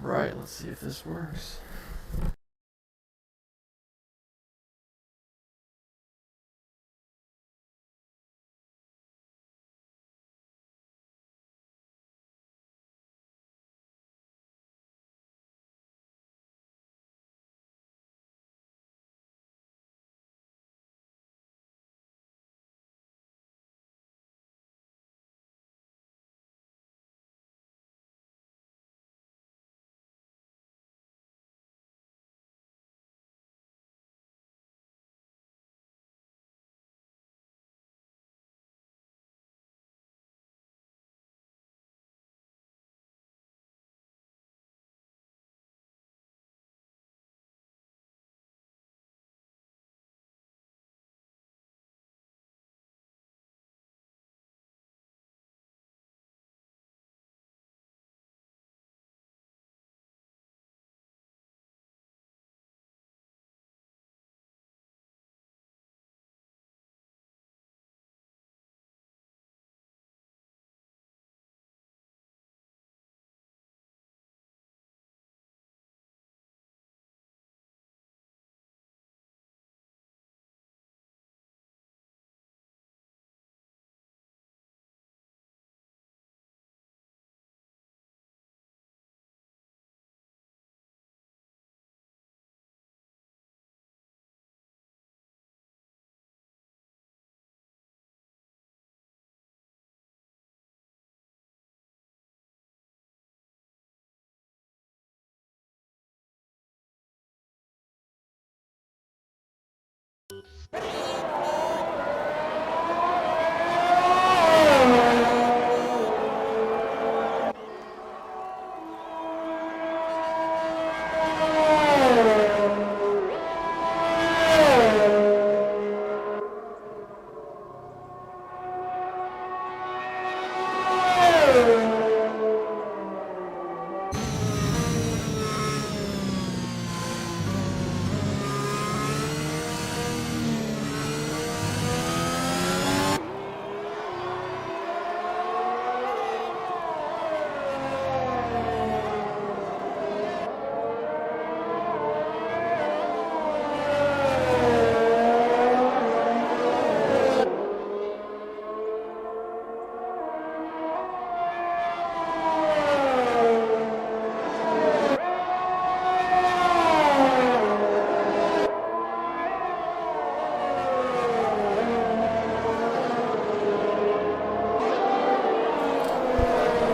Alright, let's see if this works.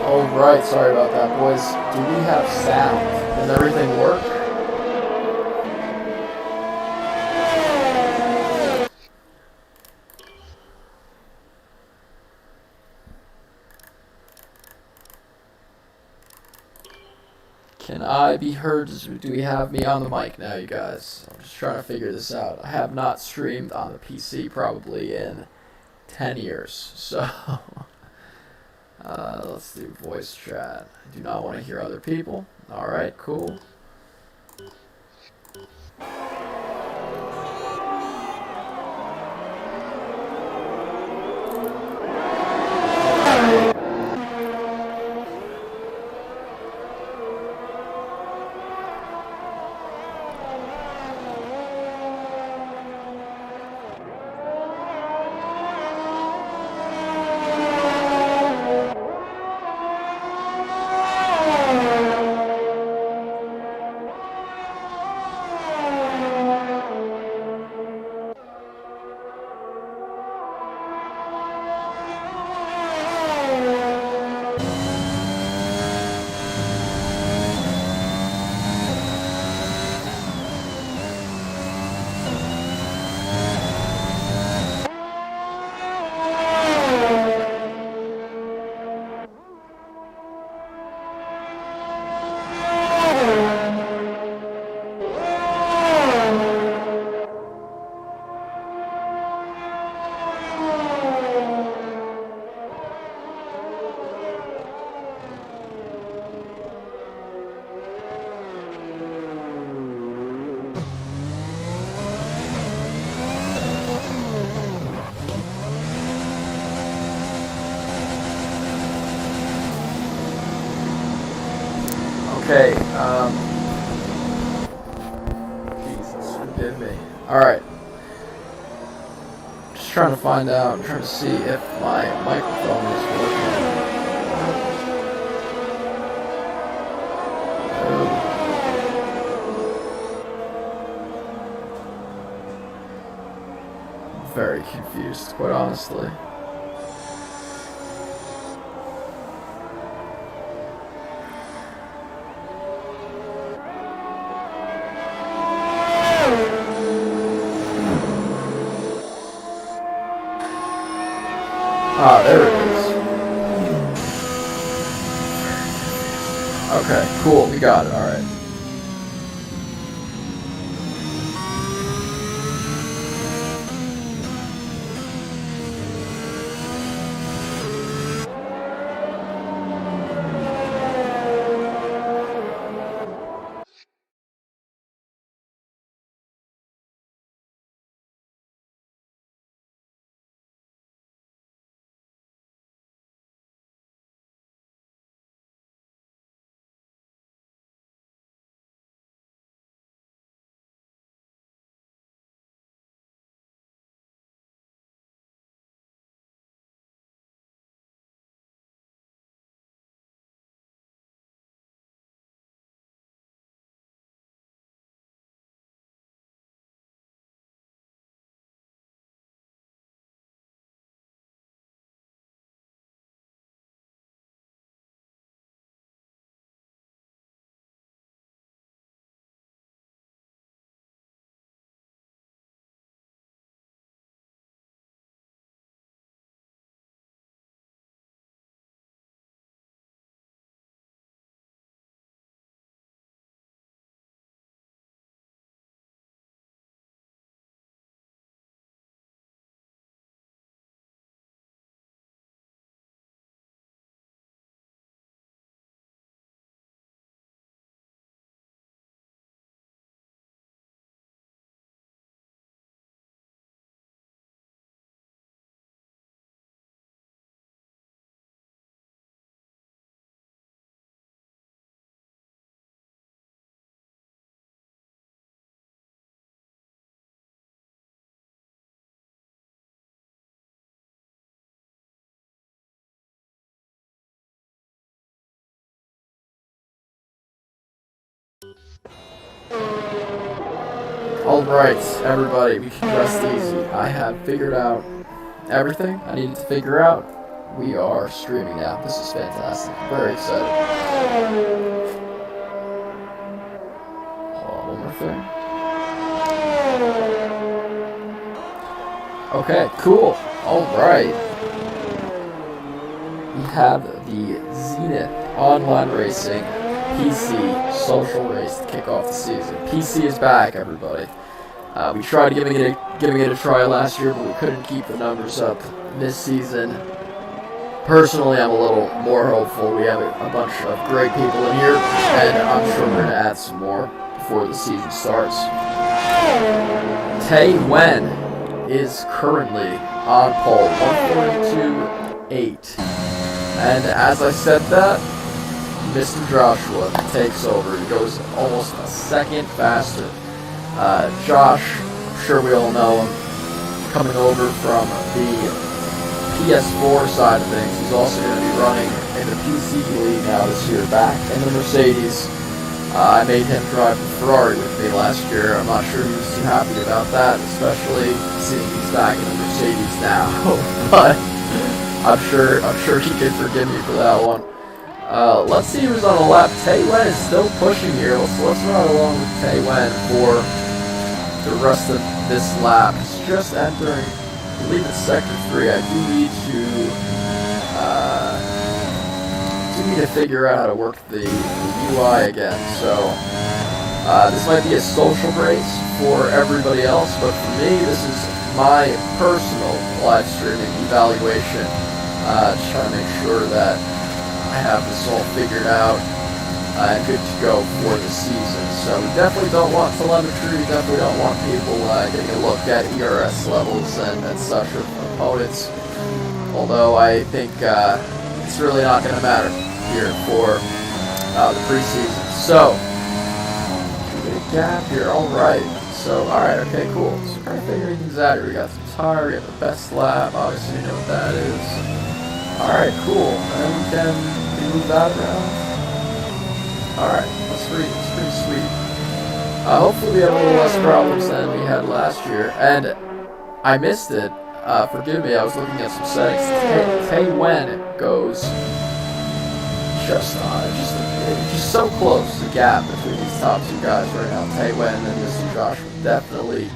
Alright, sorry about that, boys. Do we have sound? Can everything work? Can I be heard? Do we have me on the mic now, you guys? I'm just trying to figure this out. I have not streamed on the PC probably in 10 years, so... let's do voice chat. I do not want to hear other people. Alright, cool. Okay, Jesus, forgive me. Alright. Just trying to find out, trying to see if my microphone is working. I'm very confused, quite honestly. Ah, there it is. Okay, cool, we got it, alright. Alright, everybody, we can rest easy. I have figured out everything I needed to figure out. We are streaming now. This is fantastic. I'm very excited. Hold on, one more thing. Okay, cool. Alright. We have the Zenith Online Racing PC social race to kick off the season. PC is back, everybody. We tried giving it a try last year, but we couldn't keep the numbers up this season. Personally, I'm a little more hopeful. We have a bunch of great people in here, and I'm sure we're going to add some more before the season starts. Tae Wen is currently on pole, 142.8. And as I said that, Mr. Joshua takes over. He goes almost a second faster. Josh, I'm sure we all know him, coming over from the PS4 side of things. He's also going to be running in the PC League now this year, back in the Mercedes. I made him drive the Ferrari with me last year. I'm not sure he was too happy about that, especially seeing he's back in the Mercedes now. But I'm sure he can forgive me for that one. Let's see who's on the lap. Tae Wen is still pushing here. Let's run along with Tae Wen for the rest of this lap. He's just entering, I believe it's sector 3. I do need to figure out how to work the UI again. So this might be a social race for everybody else, but for me, this is my personal live streaming evaluation. Just trying to make sure that I have this all figured out and good to go for the season. So we definitely don't want telemetry, we definitely don't want people getting a look at ERS levels and such of opponents. Although I think it's really not going to matter here for the preseason. So, get a gap here. All right. So, all right. Okay, cool. So, kind of figuring things out here. We got some tire. We got the best lap. Obviously, you know what that is. All right, cool. And we can move that around. All right, that's pretty sweet. Hopefully, we have a little less problems than we had last year. And I missed it. Forgive me. I was looking at some settings. Taewen goes just so close. The gap between these top two guys right now, Taewen and Mr. Josh, definitely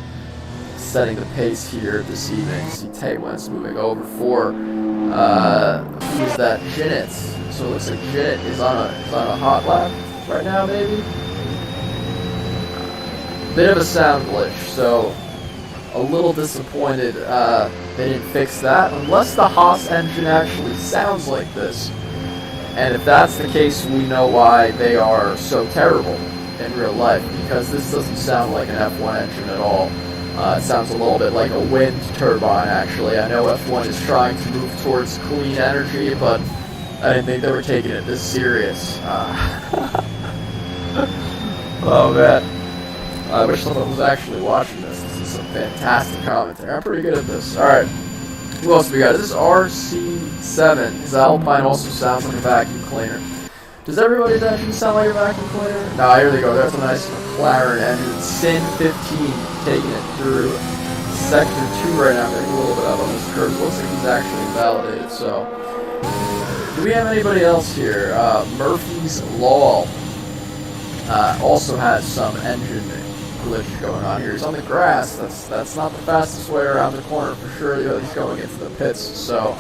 setting the pace here this evening. See, Taewen's moving over for who's that? Jinnit. So it looks like Jinnit is on a hot lap right now, maybe. Bit of a sound glitch, so a little disappointed they didn't fix that, unless the Haas engine actually sounds like this. And if that's the case, we know why they are so terrible in real life, because this doesn't sound like an F1 engine at all. It sounds a little bit like a wind turbine, actually. I know F1 is trying to move towards clean energy, but I didn't think they were taking it this serious. Oh, man. I wish someone was actually watching this. This is some fantastic commentary. I'm pretty good at this. Alright. Who else we got? This is RC7. His Alpine also sounds like a vacuum cleaner. Does everybody's engine sound like a vacuum cleaner? Nah, here they go. There's a nice McLaren engine. Sin 15 taking it through Sector 2 right now. Getting a little bit up on this curve. Looks like he's actually invalidated. So, do we have anybody else here? Murphy's Law also has some engine glitch going on here. He's on the grass. That's not the fastest way around the corner for sure. He's going into the pits. So,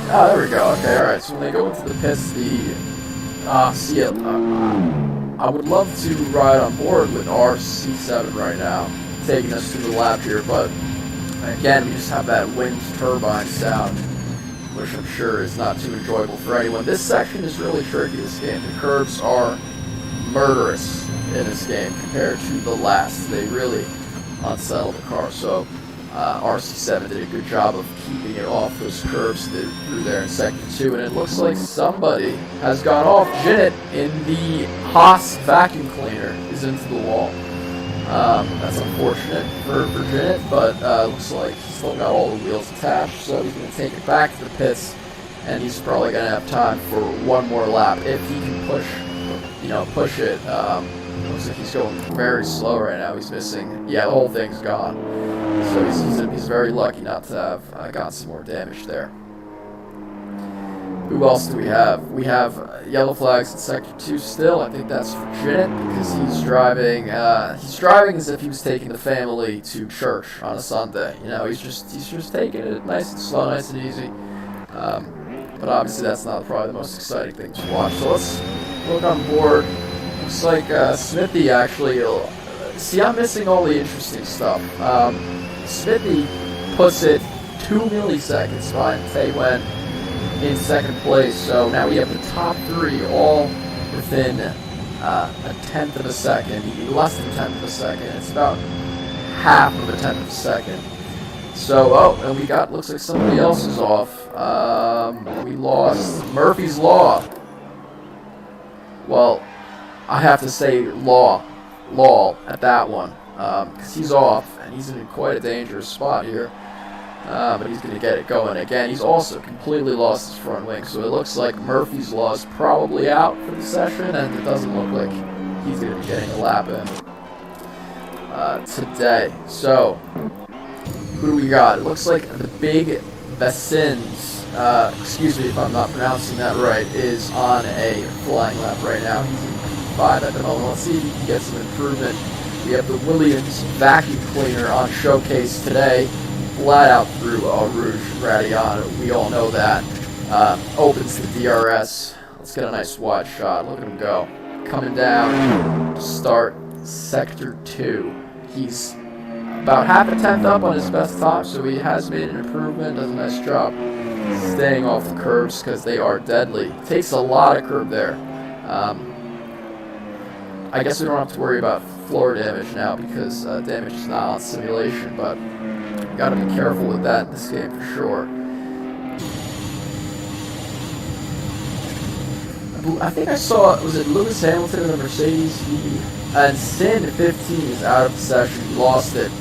there we go. Okay, all right. So when they go into the pits, I would love to ride on board with RC7 right now, taking us through the lap here. But again, we just have that wind turbine sound, which I'm sure is not too enjoyable for anyone. This section is really tricky. This game, the curbs are murderous in this game compared to the last. They really unsettle the car. So RC7 did a good job of keeping it off those curves through there in Sector 2, and it looks like somebody has gone off. Jinnit in the Haas vacuum cleaner is into the wall. That's unfortunate for Jinnit, but looks like he's still got all the wheels attached, so he's going to take it back to the pits, and he's probably going to have time for one more lap if he can push it. Looks like he's going very slow right now. He's missing. Yeah, the whole thing's gone. So he's very lucky not to have gotten some more damage there. Who else do we have? We have yellow flags in Sector 2 still. I think that's for Jinnit because he's driving. He's driving as if he was taking the family to church on a Sunday. You know, he's just taking it nice and slow, nice and easy. But obviously that's not probably the most exciting thing to watch. So let's look on board. Looks like Smithy actually. See, I'm missing all the interesting stuff. Smithy puts it 2 milliseconds behind Taewen in second place. So now we have the top three all within a tenth of a second, less than a tenth of a second. It's about half of a tenth of a second. So, and we got, looks like somebody else is off. We lost Murphy's Law. Well, I have to say Law at that one, because he's off, and he's in quite a dangerous spot here. But he's going to get it going again. He's also completely lost his front wing, so it looks like Murphy's Law is probably out for the session, and it doesn't look like he's going to be getting a lap in today. So, who do we got? It looks like the Big Vassins, excuse me if I'm not pronouncing that right, is on a flying lap right now. He's in P5 at the moment. Let's see if he can get some improvement. We have the Williams vacuum cleaner on showcase today. Flat out through Rouge Radion. We all know that. Opens the DRS. Let's get a nice wide shot. Look at him go. Coming down to start Sector 2. He's about half a tenth up on his best time, so he has made an improvement. Does a nice job staying off the curves because they are deadly. Takes a lot of curb there. I guess we don't have to worry about floor damage now because damage is not on simulation, but gotta be careful with that in this game for sure. I I think I saw, was it Lewis Hamilton in the Mercedes? And Sin 15 is out of the session. He lost it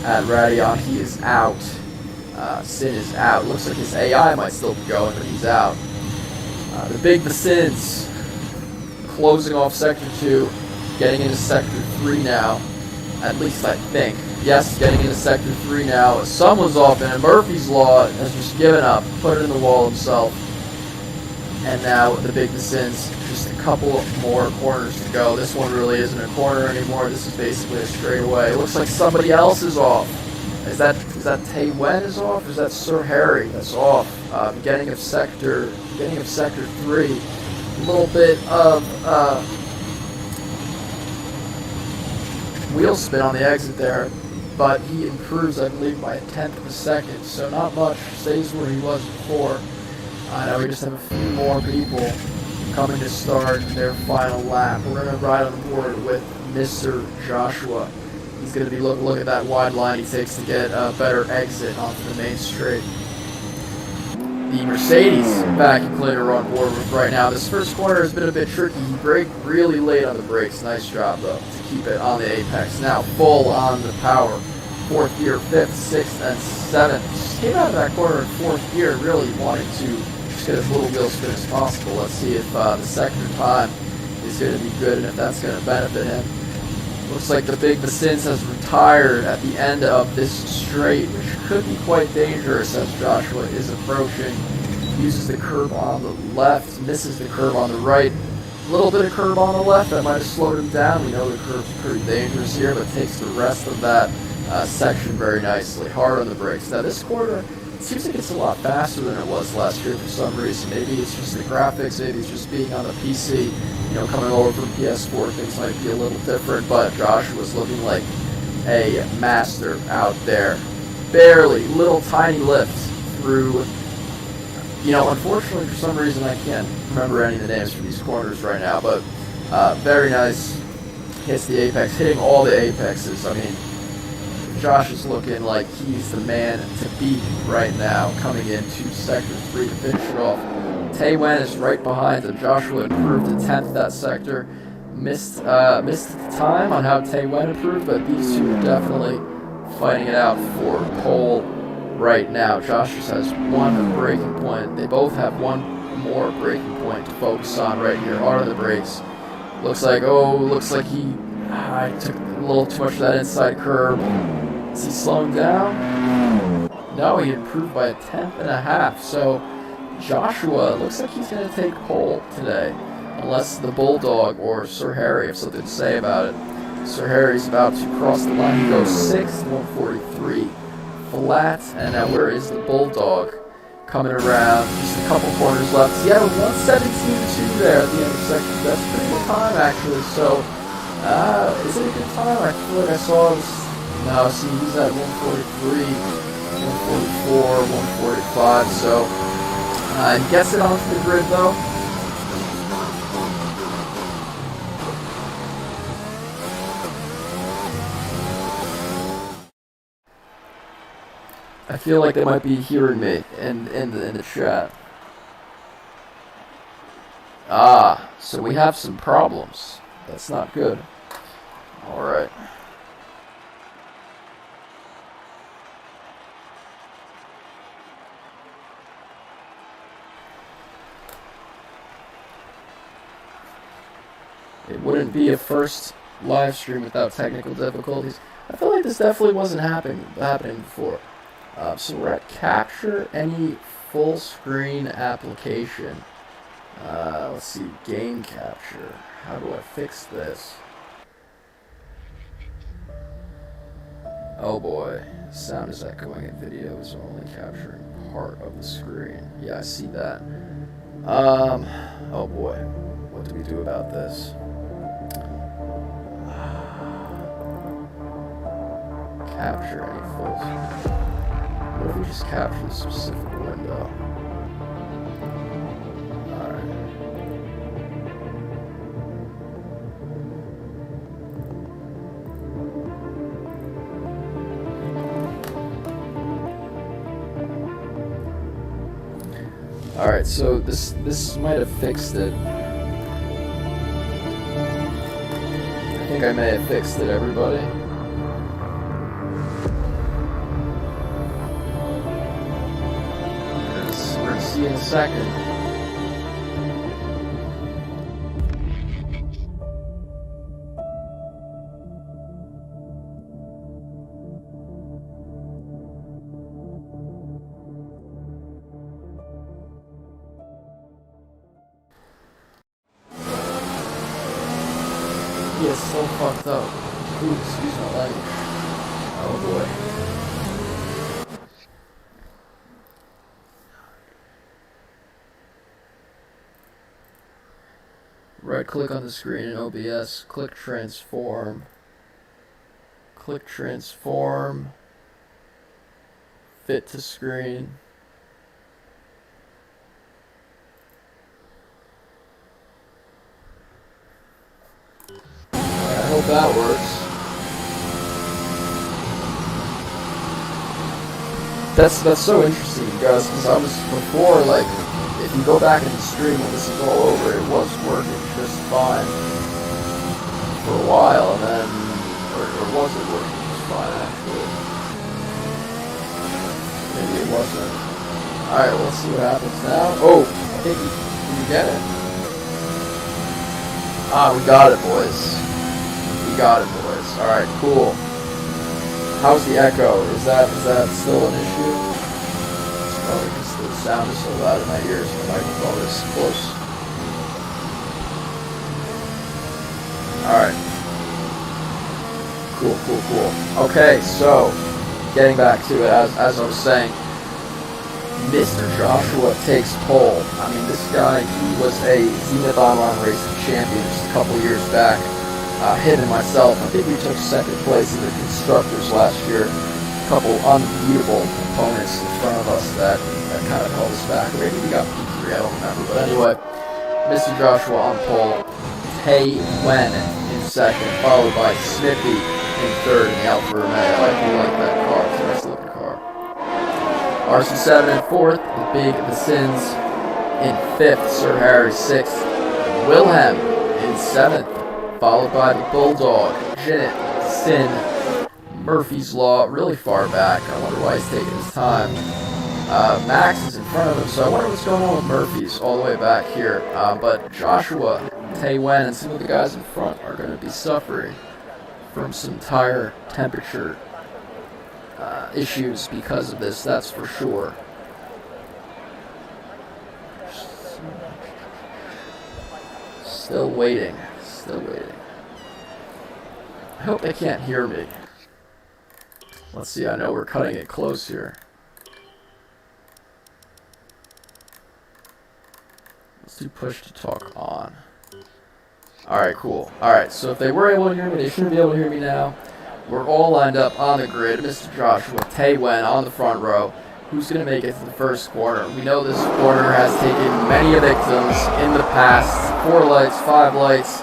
at Radion. He is out. Sin is out. Looks like his AI might still be going, but he's out. The Big Sins closing off Sector 2, getting into Sector 3 now. At least I think. Yes, getting into Sector 3 now. Someone's off, and Murphy's Law has just given up, put it in the wall himself. And now the Big Sins, just a couple more corners to go. This one really isn't a corner anymore. This is basically a straightaway. It looks like somebody else is off. Is that Tay Wen is off? Or is that Sir Harry that's off? Beginning of Sector 3. A little bit of wheel spin on the exit there, but he improves, I believe, by a tenth of a second. So not much. Stays where he was before. I know we just have a few more people coming to start their final lap. We're going to ride on board with Mr. Joshua. He's going to be look at that wide line he takes to get a better exit onto the main straight. The Mercedes vacuum cleaner we're on board with right now. This first corner has been a bit tricky. He braked really late on the brakes. Nice job, though, to keep it on the apex. Now full on the power. Fourth gear, fifth, sixth, and seventh. Just came out of that corner in fourth gear, really wanting to get as little wheel spin as possible. Let's see if the sector time is going to be good and if that's going to benefit him. Looks like the Big Sins has retired at the end of this straight, which could be quite dangerous as Joshua is approaching. Uses the curb on the left, misses the curb on the right. A little bit of curb on the left that might have slowed him down. We know the curb's pretty dangerous here, but takes the rest of that section very nicely. Hard on the brakes. Now this corner, it seems like it's a lot faster than it was last year for some reason. Maybe it's just the graphics, maybe it's just being on the PC, you know, coming over from PS4, things might be a little different, but Joshua's looking like a master out there. Barely, little tiny lifts through, you know, unfortunately for some reason I can't remember any of the names for these corners right now, but very nice. Hits the apex, hitting all the apexes. I mean, Josh is looking like he's the man to beat right now, coming into Sector 3 to finish it off. Tay Wen is right behind him. Joshua improved to 10th that sector. Missed the time on how Tay Wen improved, but these two are definitely fighting it out for pole right now. Josh just has one braking point. They both have one more braking point to focus on right here. Hard on the brakes. Looks like he took a little too much of that inside curb. Is he slowing down? No, he improved by a tenth and a half. So Joshua looks like he's going to take pole today, unless the Bulldog or Sir Harry have something to say about it. Sir Harry's about to cross the line. He goes 6th, 143 flat. And now where is the Bulldog? Coming around, just a couple corners left. He had a 117.2 there at the intersection. That's a pretty good time, actually. So, is it a good time? I feel like I saw this. No, see, he's at 143, 144, 145. So, gets it onto the grid, though. I feel like they might be hearing me in the chat. So we have some problems. That's not good. Alright. It wouldn't be a first live stream without technical difficulties. I feel like this definitely wasn't happening before. So we're at capture any full screen application. Let's see, game capture. How do I fix this? Oh boy, sound is echoing and video is only capturing part of the screen. Yeah, I see that. Oh boy, what do we do about this? Capture any full screen. What if we just capture the specific window? Alright, so this might have fixed it. think I may have fixed it, everybody. We're gonna see in a second. He is so fucked up. Ooh, excuse my language. Oh boy. Right click on the screen in OBS, click transform. Click transform. Fit to screen. I hope that works. That's so interesting, you guys, because I was before, like, if you go back in the stream when this is all over, it was working just fine for a while, and then, or was it working just fine, actually? Maybe it wasn't. Alright, let's see what happens now. Oh, I think we get it. Ah, we got it, boys. We got it, boys. Alright, cool. How's the echo? Is that still an issue? It's probably because the sound is so loud in my ears and the microphone is close. Alright. Cool. Okay, so, getting back to it, as I was saying, Mr. Joshua takes pole. I mean, this guy, he was a Zenith Online Racing champion just a couple years back. Him and myself, I think we took second place in the constructors last year. A couple unbeatable opponents in front of us that kind of held us back. Maybe we got P3, I don't remember. But anyway, Mr. Joshua on pole, Tay Wen in second, followed by Smithy in third in the Alfa Romeo. I do like that car. It's a nice looking car. RC7 in fourth, the big Sins in fifth, Sir Harry sixth, Wilhelm in seventh, followed by the Bulldog, Jinnit, Sin, Murphy's Law, really far back. I wonder why he's taking his time. Max is in front of him, so I wonder what's going on with Murphy's all the way back here. But Joshua, Tay Wen, and some of the guys in front are going to be suffering from some tire temperature issues because of this, that's for sure. Still waiting. I hope they can't hear me. Let's see, I know we're cutting it close here. Let's do push to talk on. Alright, cool. Alright, so if they were able to hear me, they shouldn't be able to hear me now. We're all lined up on the grid. Mr. Joshua, Tay Wen on the front row. Who's going to make it to the first corner? We know this corner has taken many victims in the past. 4 lights, 5 lights,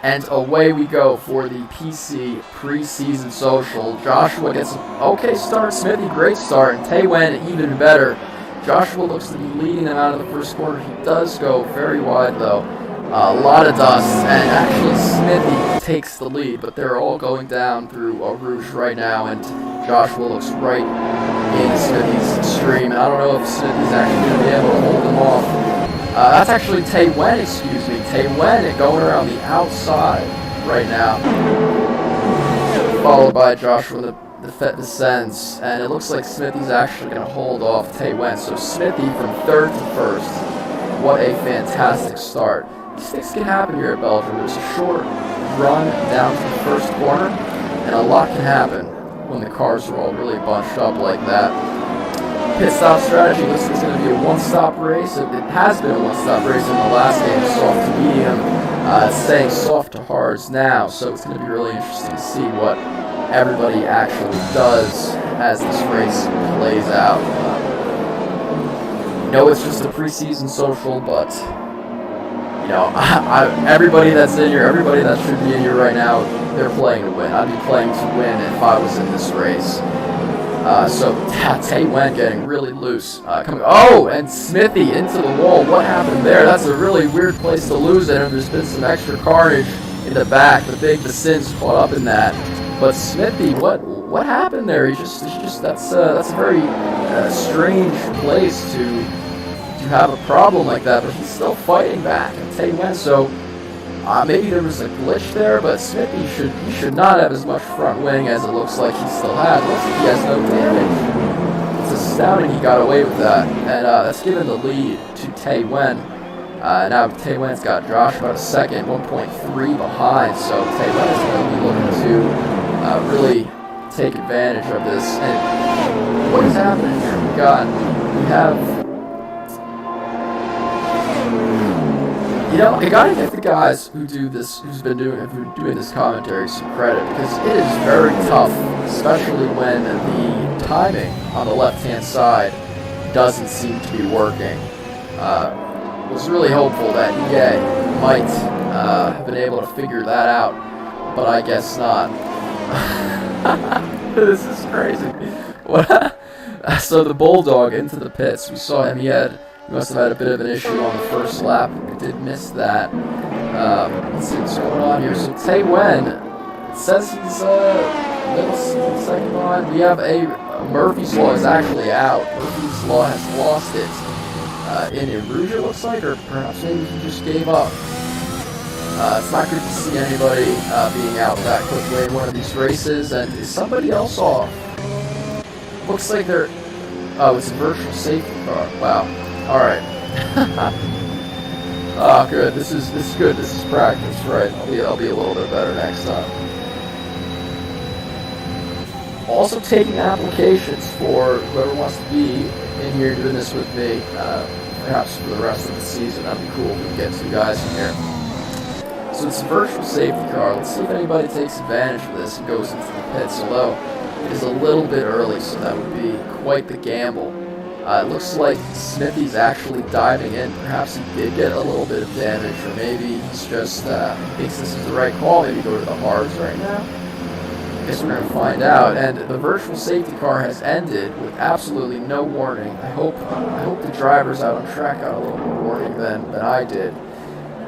and away we go for the PC preseason social. Joshua gets an okay start, Smithy great start, and Tay Wen even better. Joshua looks to be leading them out of the first corner. He does go very wide though. A lot of dust, and actually Smithy takes the lead, but they're all going down through Rouge right now, and Joshua looks right in Smithy's stream, and I don't know if Smithy's actually going to be able to hold him off. That's actually Tay Wen, excuse me. Tay Wen going around the outside right now, followed by Joshua. The Fet descends, and it looks like Smithy's actually going to hold off Tay Wen. So Smithy from third to first. What a fantastic start. Things can happen here at Belgium. There's a short run down to the first corner, and a lot can happen when the cars are all really bunched up like that. Pit stop strategy looks like it's going to be a one-stop race. It has been a one-stop race in the last game, soft to medium. It's saying soft to hards now, so it's going to be really interesting to see what everybody actually does as this race plays out. No, it's just a preseason social, but you know, everybody that's in here, everybody that should be in here right now, they're playing to win. I'd be playing to win if I was in this race. So Tay Wen getting really loose. And Smithy into the wall. What happened there? That's a really weird place to lose it, and there's been some extra carnage in the back. The big Sins caught up in that. But Smithy, what happened there? He just that's a very strange place to have a problem like that. But he's still fighting back, and Tay Wen. So maybe there was a glitch there, but Smithy should not have as much front wing as it looks like he still has. It looks like he has no damage. It's astounding he got away with that, and that's given the lead to Tay Wen. Now Tay Wen's got Josh about a second, 1.3 behind, so Tay Wen is going to be looking to really take advantage of this. And what is happening here? We have, you know, I gotta give the guys who do this, who've been doing this commentary some credit, because it is very tough, especially when the timing on the left-hand side doesn't seem to be working. Was really hopeful that EA might have been able to figure that out, but I guess not. This is crazy. What? So the Bulldog into the pits. We saw him. He must have had a bit of an issue on the first lap. We did miss that. Let's see what's going on here. So Tay Wen, it says he's middle season second line. We have Murphy's Law is actually out. Murphy's Law has lost it. In Rouge, it looks like, or perhaps maybe he just gave up. It's not good to see anybody being out that quickly in one of these races. And is somebody else off? Looks like they're... Oh, it's a virtual safety car. Wow. All right. Oh, good. This is good. This is practice, right? I'll be a little bit better next time. Also taking applications for whoever wants to be in here doing this with me, perhaps for the rest of the season. That'd be cool if we can get 2 guys in here. So it's a virtual safety car. Let's see if anybody takes advantage of this and goes into the pits, although it is a little bit early, so that would be quite the gamble. It looks like Smithy's actually diving in. Perhaps he did get a little bit of damage, or maybe he's just thinks this is the right call. Maybe go to the hards right now. I guess we're going to find out. And the virtual safety car has ended with absolutely no warning. I hope the drivers out on track got a little more warning than I did,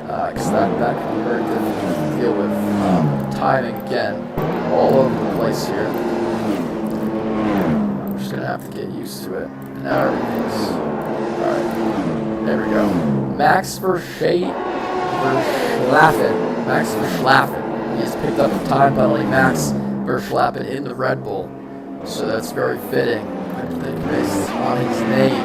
because that can be very difficult to deal with. Timing again, all over the place here. I'm just going to have to get used to it. And now everything's alright. There we go. Max Verstappen. Max Verstappen. He has picked up a time penalty. Max Verstappen in the Red Bull, so that's very fitting, I think, based on his name.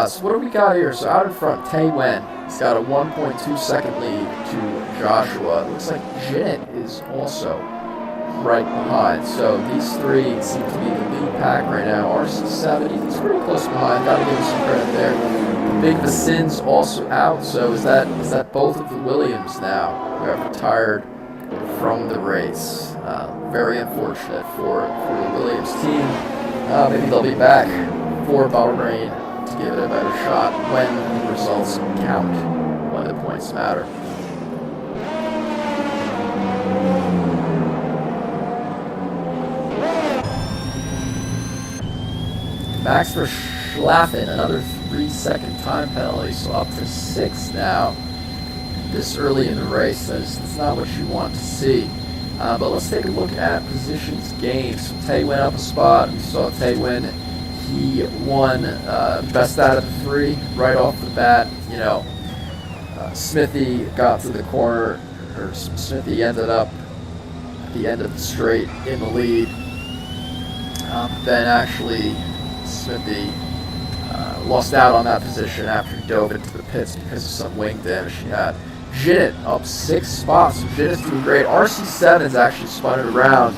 So what do we got here? So out in front, Tay Wen. He's got a 1.2 second lead to Joshua. It looks like Jinnit is also right behind. So these three seem to be the lead pack right now. RC7, he's pretty close behind. Got to give him some credit there. Big Vasin's also out. So is that both of the Williams now who have retired from the race? Very unfortunate for the Williams team. Maybe they'll be back for Bahrain to give it a better shot when the results count, when the points matter. Max Verstappen, another 3-second time penalty, so up to 6 now. This early in the race, that's not what you want to see. But let's take a look at positions gained. So Tay Wen up a spot. We saw Tay Wen. He won best out of the 3 right off the bat. You know, Smithy got to the corner, or Smithy ended up at the end of the straight in the lead. Then actually Smithy lost out on that position after he dove into the pits because of some wing damage he had. Jinnit up 6 spots. So Jinnit's doing great. RC7's actually spun it around.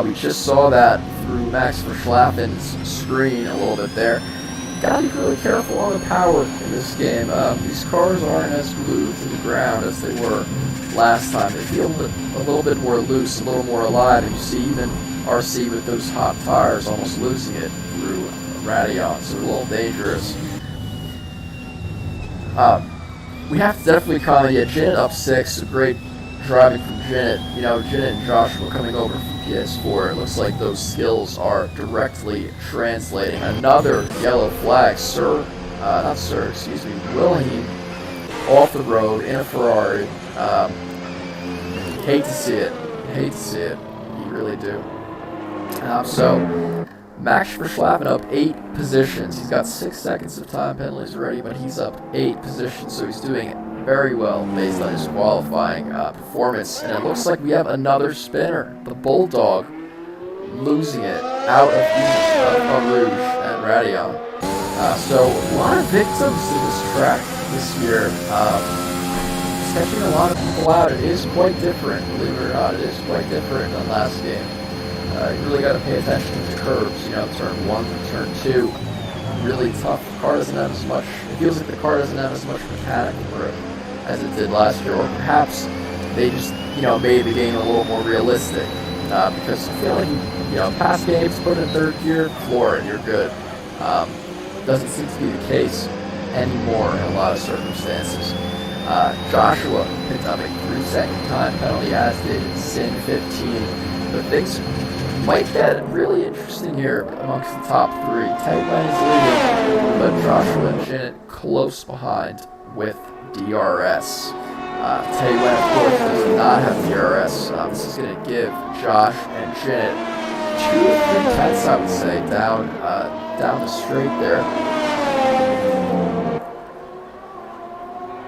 We just saw that through Max Verstappen's screen a little bit there. Gotta be really careful on the power in this game. These cars aren't as glued to the ground as they were last time. They feel a little bit more loose, a little more alive, and you see even RC with those hot tires almost losing it through Radion, so a little dangerous. We have to definitely comment, yeah, Jinnit up 6, so great driving from Jinnit. You know, Jinnit and Joshua coming over from PS4, it looks like those skills are directly translating. Another yellow flag, Wilhelm off the road in a Ferrari. Hate to see it. Hate to see it. You really do. So, Max Verstappen up 8 positions. He's got 6 seconds of time penalties already, but he's up 8 positions, so he's doing very well based on his qualifying performance. And it looks like we have another spinner, the Bulldog, losing it out of Rouge and Radion. So a lot of victims to this track this year. Catching a lot of people out. It is quite different, believe it or not. It is quite different than last game. You really got to pay attention to the curves. Turn 1 through turn 2. Really tough. The car doesn't have as much. It feels like the car doesn't have as much mechanical grip as it did last year, or perhaps they just made the game a little more realistic. Because I feel like past games, put in third gear, floor it, you're good. Doesn't seem to be the case anymore in a lot of circumstances. Joshua picked up a 3-second time penalty, as did Sin 15. But things might get really interesting here amongst the top 3. Taewen is leading, but Joshua and Jinnit close behind with DRS. Taewen, of course, does not have DRS. This is going to give Josh and Jinnit 2 or 3 tenths, I would say, down the straight there.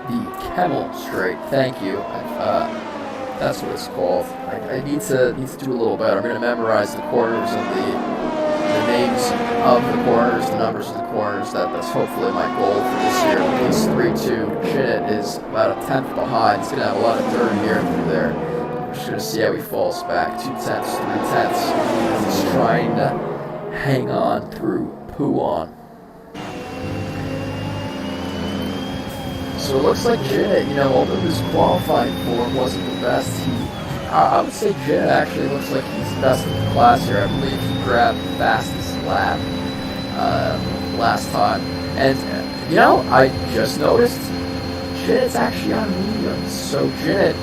The Camel Straight, thank you. That's what it's called. I need to do a little better. I'm going to memorize the corners and the names of the corners, the numbers of the corners. That's hopefully my goal for this year. He's 3-2. Jinnit is about a tenth behind. He's going to have a lot of dirt here and through there. We're just going to see how he falls back. 2 tenths, 3 tenths. He's trying to hang on through Puan. So it looks like Jinnit, although his qualifying form wasn't the best, I would say Jinnit actually looks like he's the best in the class here. I believe he grabbed the fastest lap last time. And, I just noticed Jinnit's actually on mediums. So Jinnit,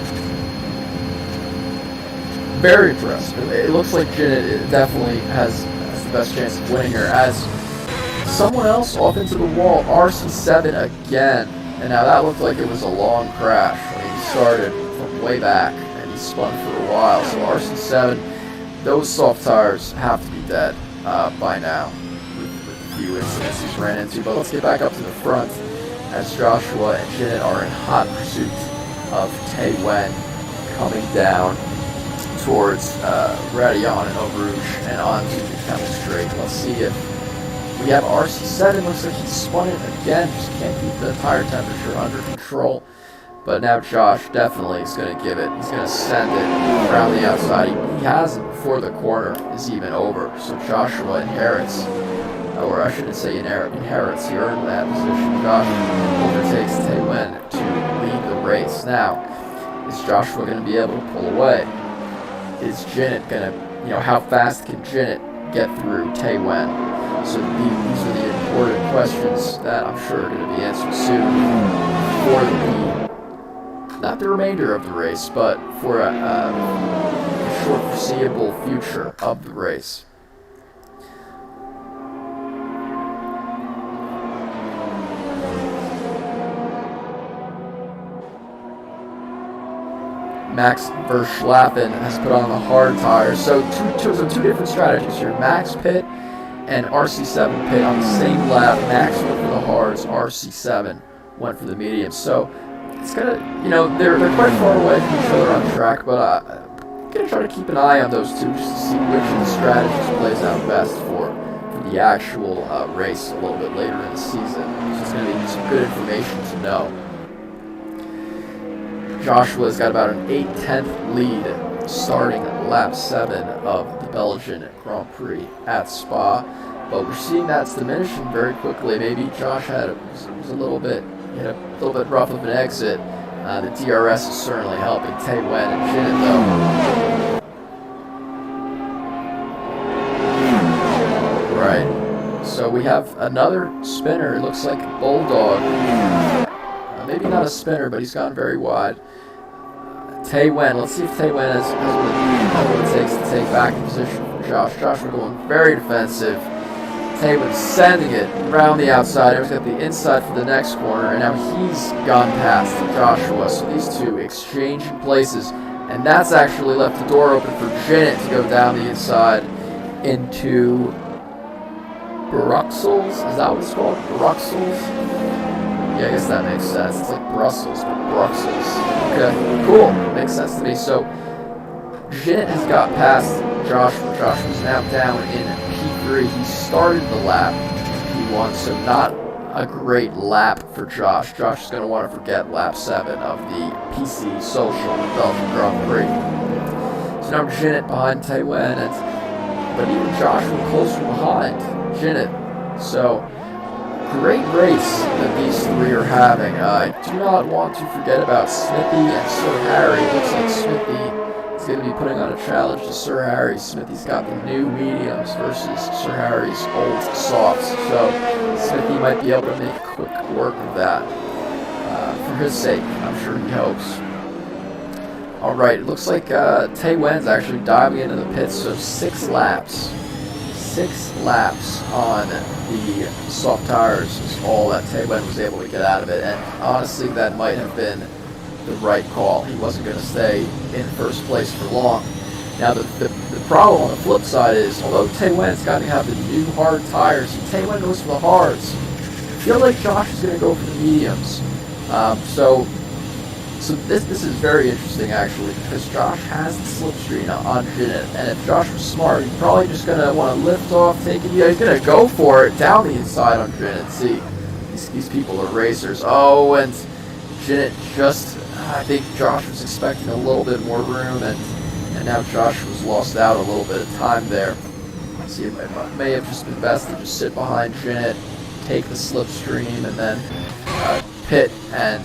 very impressed. It looks like Jinnit definitely has the best chance of winning here. As someone else off into the wall, RC7 again. And now that looked like it was a long crash. He started from way back and he spun for a while. So RC7, those soft tires have to be dead by now with the few incidents he's ran into. But let's get back up to the front as Joshua and Jinnit are in hot pursuit of Taewen, coming down towards Radion and Eau Rouge and onto the Camel Straight. Let's see if we have RC7. Looks like he spun it again. Just can't keep the tire temperature under control. But now Josh definitely is going to give it. He's going to send it around the outside. He has it before the corner is even over. So Joshua inherits, or I shouldn't say inherits. He earned that position. Josh overtakes Taewen to lead the race. Now, is Joshua going to be able to pull away? Is Jinnit going to, how fast can Jinnit get through Taewen? So these are the important questions that I'm sure are going to be answered soon for not the remainder of the race, but for a short foreseeable future of the race. Max Verstappen has put on the hard tires. So two different strategies here. Max pit and RC7 pit on the same lap. Max went for the hards, RC7 went for the mediums. So it's gonna, they're quite far away from each other on the track, but I'm gonna try to keep an eye on those two just to see which of the strategies plays out best for the actual race a little bit later in the season. So it's gonna be some good information to know. Joshua's got about an 8/10 lead starting lap 7 of the Belgian Grand Prix at Spa, but we're seeing that's diminishing very quickly. Maybe Josh was a little bit rough of an exit. The DRS is certainly helping Taewen and Jinnit though. Right. So we have another spinner. It looks like Bulldog. Maybe not a spinner, but he's gone very wide. Taewen, let's see if Taewen has what it takes to take back the position from Josh. Josh, we're going very defensive. Taywin sending it around the outside. He's got the inside for the next corner, and now he's gone past Joshua. So these two exchanging places, and that's actually left the door open for Jinnit to go down the inside into Bruxelles. Is that what it's called? Bruxelles? Yeah, I guess that makes sense. It's like Brussels, but Bruxelles. Okay, cool. Makes sense to me. So Jinnit has got past Joshua. Joshua's now down in P3. He started the lap P1, so not a great lap for Josh. Josh is going to want to forget lap 7 of the PC Social Belgium Grand Prix. So now Jinnit behind Taywin, but even Joshua closer behind Jinnit. So great race that these three are having. I do not want to forget about Smithy and Sir Harry. It looks like Smithy is going to be putting on a challenge to Sir Harry. Smithy's got the new mediums versus Sir Harry's old softs. So Smithy might be able to make quick work of that. For his sake, I'm sure he hopes. Alright, it looks like Taywin's actually diving into the pits, so 6 laps. 6 laps on the soft tires is all that Taywin was able to get out of it, and honestly that might have been the right call. He wasn't going to stay in first place for long. Now the problem on the flip side is, although Taywin's got to have the new hard tires, Taywin goes for the hards. I feel like Josh is going to go for the mediums. So this is very interesting actually, because Josh has the slipstream on Jinnit, and if Josh was smart, he's probably just going to want to lift off, take it. Yeah, he's going to go for it down the inside on Jinnit. See, these people are racers. Oh, and Jinnit just, I think Josh was expecting a little bit more room, and now Josh was lost out a little bit of time there. See, it may have just been best to just sit behind Jinnit, take the slipstream, and then pit and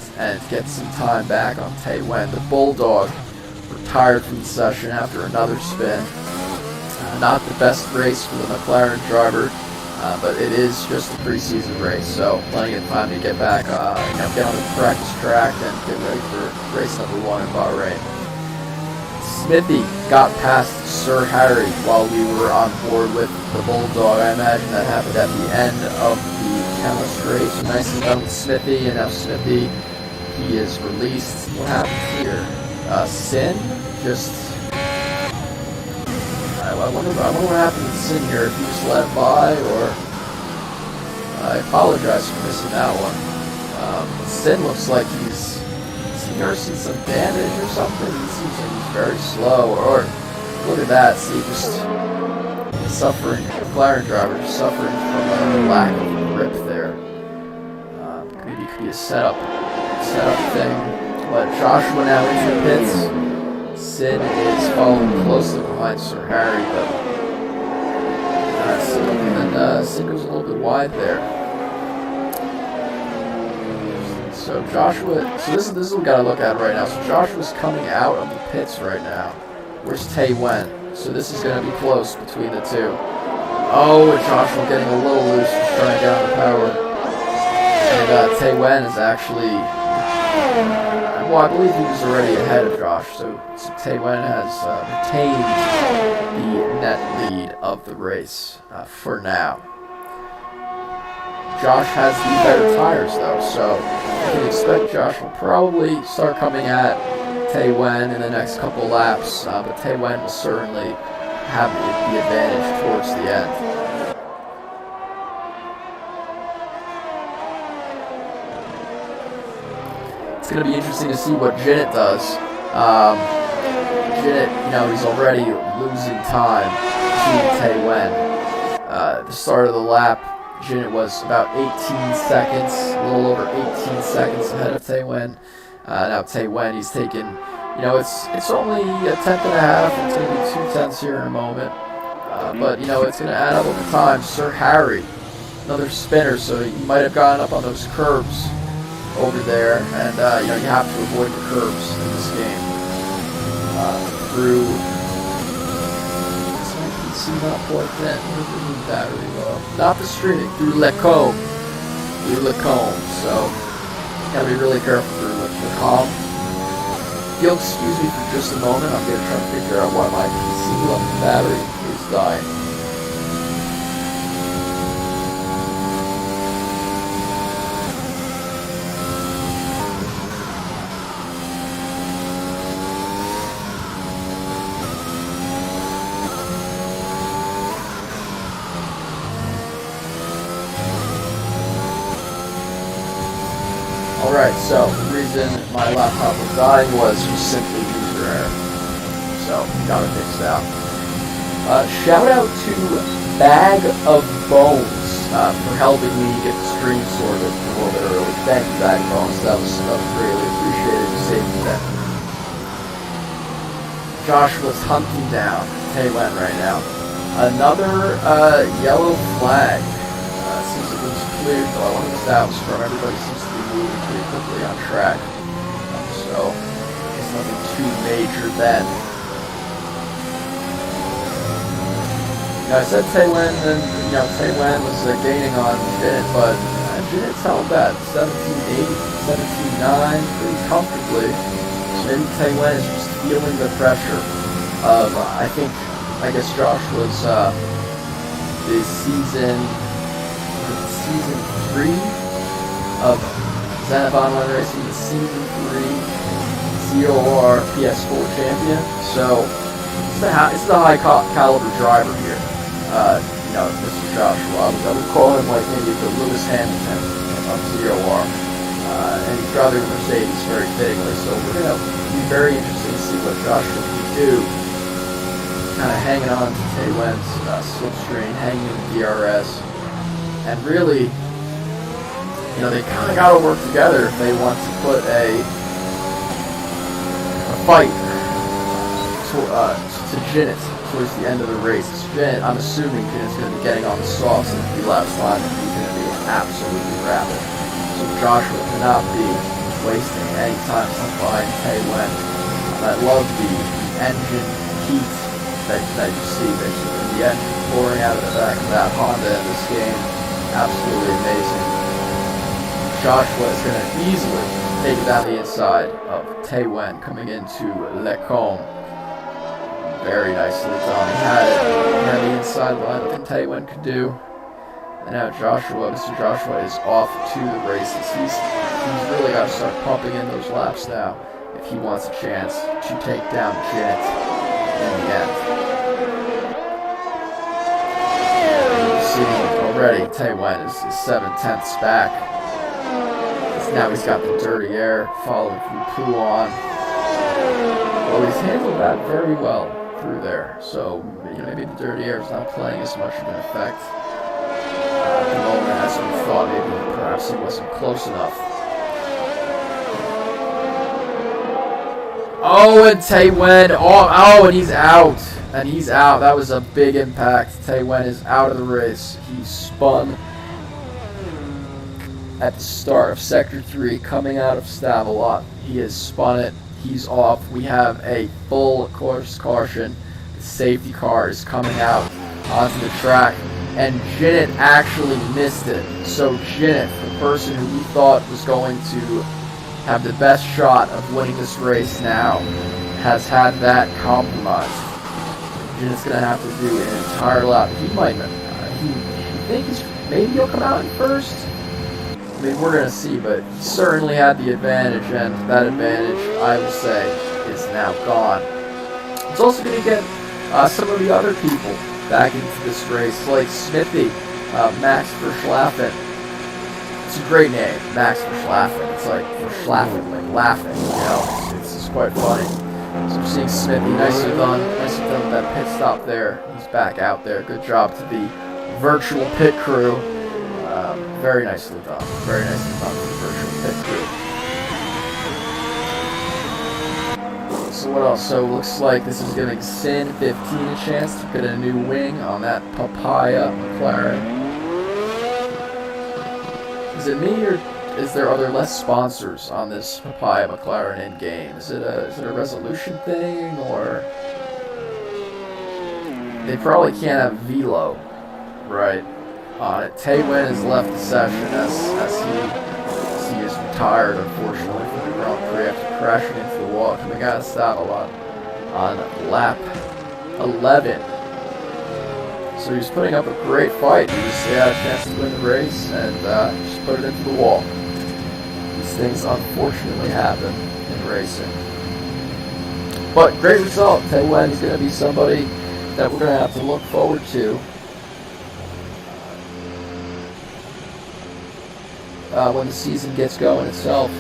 get some time back on Taywin. The Bulldog retired from the session after another spin. Not the best race for the McLaren driver, but it is just a preseason race, so plenty of time to get back, get on the practice track and get ready for race number 1 in Bahrain. Smithy got past Sir Harry while we were on board with the Bulldog. I imagine that happened at the end of the chemist race. So nicely done with Smithy, and now Smithy, he is released. What happened here? Sin? Just... I wonder what happened to Sin here, if he just let it by, or... I apologize for missing that one. Sin looks like he's nursing some damage or something. It seems like he's very slow, or look at that, see, just suffering, McLaren driver just suffering from a lack of grip there. Maybe it could be a setup thing. But Joshua now into the pits. Sid is following closely behind Sir Harry, but Sid goes a little bit wide there. So Joshua, this is what we gotta look at right now. So Joshua's coming out of the pits right now. Where's Taywin? So this is gonna be close between the two. Oh, and Joshua getting a little loose, just trying to get on the power. And Taywin is actually, well, I believe he was already ahead of Josh. So Taywin has retained the net lead of the race for now. Josh has the better tires though, so you can expect Josh will probably start coming at Taywin in the next couple laps, but Taywin will certainly have the advantage towards the end. It's going to be interesting to see what Jinnit does. Jinnit, he's already losing time to Taywin. At the start of the lap, Jinnit was about 18 seconds, a little over 18 seconds ahead of Taywin. Now Taywin, he's taken, it's only a tenth and a half. It's going to be 2 tenths here in a moment. But, it's going to add up over time. Sir Harry, another spinner, so he might have gotten up on those curbs over there. And, you have to avoid the curbs in this game. Through... not plugged in. Where's the battery low? Not the streaming, through Lecombe. So, gotta be really careful through Lecombe. If you'll excuse me for just a moment, I'm gonna try to figure out why my PC level battery is dying. So, the reason my laptop was dying was just simply user error. So, got it fixed out. Shout out to Bag of Bones for helping me get the stream sorted a little bit early. Thank you, Bag of Bones. That was greatly appreciated. You saved me that. Joshua's hunting down Taylor right now. Another yellow flag. Since it was cleared, though, I wonder what that was from. Everybody seems to be moving pretty quickly on track. So, it's nothing too major then. I said Taylor, and Taylor was gaining on Jin, but Jin's held that 17-8, 17-9 pretty comfortably. So maybe Taylor is just feeling the pressure of, I guess Josh was the season 3 of Xenobon Run Racing, the season 3 ZOR PS4 champion. So it's the high caliber driver here. Mr. Joshua. I would call him like maybe the Lewis Hamilton of ZOR. And he's driving a Mercedes very fittingly. So we're going to be very interested to see what Joshua can do. Kind of hanging on to Taylor's slipstream, hanging in the DRS. And really, they kind of got to work together if they want to put a fight to Jin it towards the end of the race. Jin, I'm assuming Jin is going to be getting on the softs in a few laps time, and he's going to be absolutely rapid. So Joshua cannot be wasting any time behind Taylor. I love the engine heat that you see, basically. The engine pouring out of the back of that Honda in this game. Absolutely amazing. Joshua is going to easily take it down the inside of Taewen coming into Lecombe. Very nicely done. He had the inside line that Taewen could do. And now Mr. Joshua is off to the races. He's really got to start pumping in those laps now if he wants a chance to take down Janet in the end. You see already Taewen is 7/10ths back. Now he's got the dirty air following from Pouon. Well, he's handled that very well through there. So, maybe the dirty air is not playing as much of an effect at the moment as we thought. Maybe perhaps he wasn't close enough. Oh, and Taewen. Oh, and he's out. And he's out. That was a big impact. Taewen is out of the race. He spun at the start of Sector 3, coming out of Stavelot. He has spun it. He's off. We have a full course caution. The safety car is coming out onto the track. And Jinit actually missed it. So Jinit, the person who we thought was going to have the best shot of winning this race now, has had that compromised. Jinit's going to have to do an entire lap. He might not. Maybe he'll come out in first. I mean, we're going to see, but he certainly had the advantage, and that advantage, I will say, is now gone. It's also going to get some of the other people back into this race, like Smithy, Max Verschlafen. It's a great name, Max Verschlafen. It's like Verschlafen, like laughing, It's just quite funny. So we're seeing Smithy, nicely done with that pit stop there. He's back out there. Good job to the virtual pit crew. Very nicely done. Very nicely done to the virtual pit crew. So what else? So looks like this is giving Sin 15 a chance to get a new wing on that Papaya McLaren. Is it me, or is there less sponsors on this Papaya McLaren in game? Is it a resolution thing, or they probably can't have Velo, right? On it. Taewen has left the session as he is retired, unfortunately, from the Grand Prix after crashing into the wall coming out of Stavelot on lap 11. So he was putting up a great fight. He had a chance to win the race and just put it into the wall. These things unfortunately happen in racing. But great result. Taewen is going to be somebody that we're going to have to look forward to when the season gets going itself.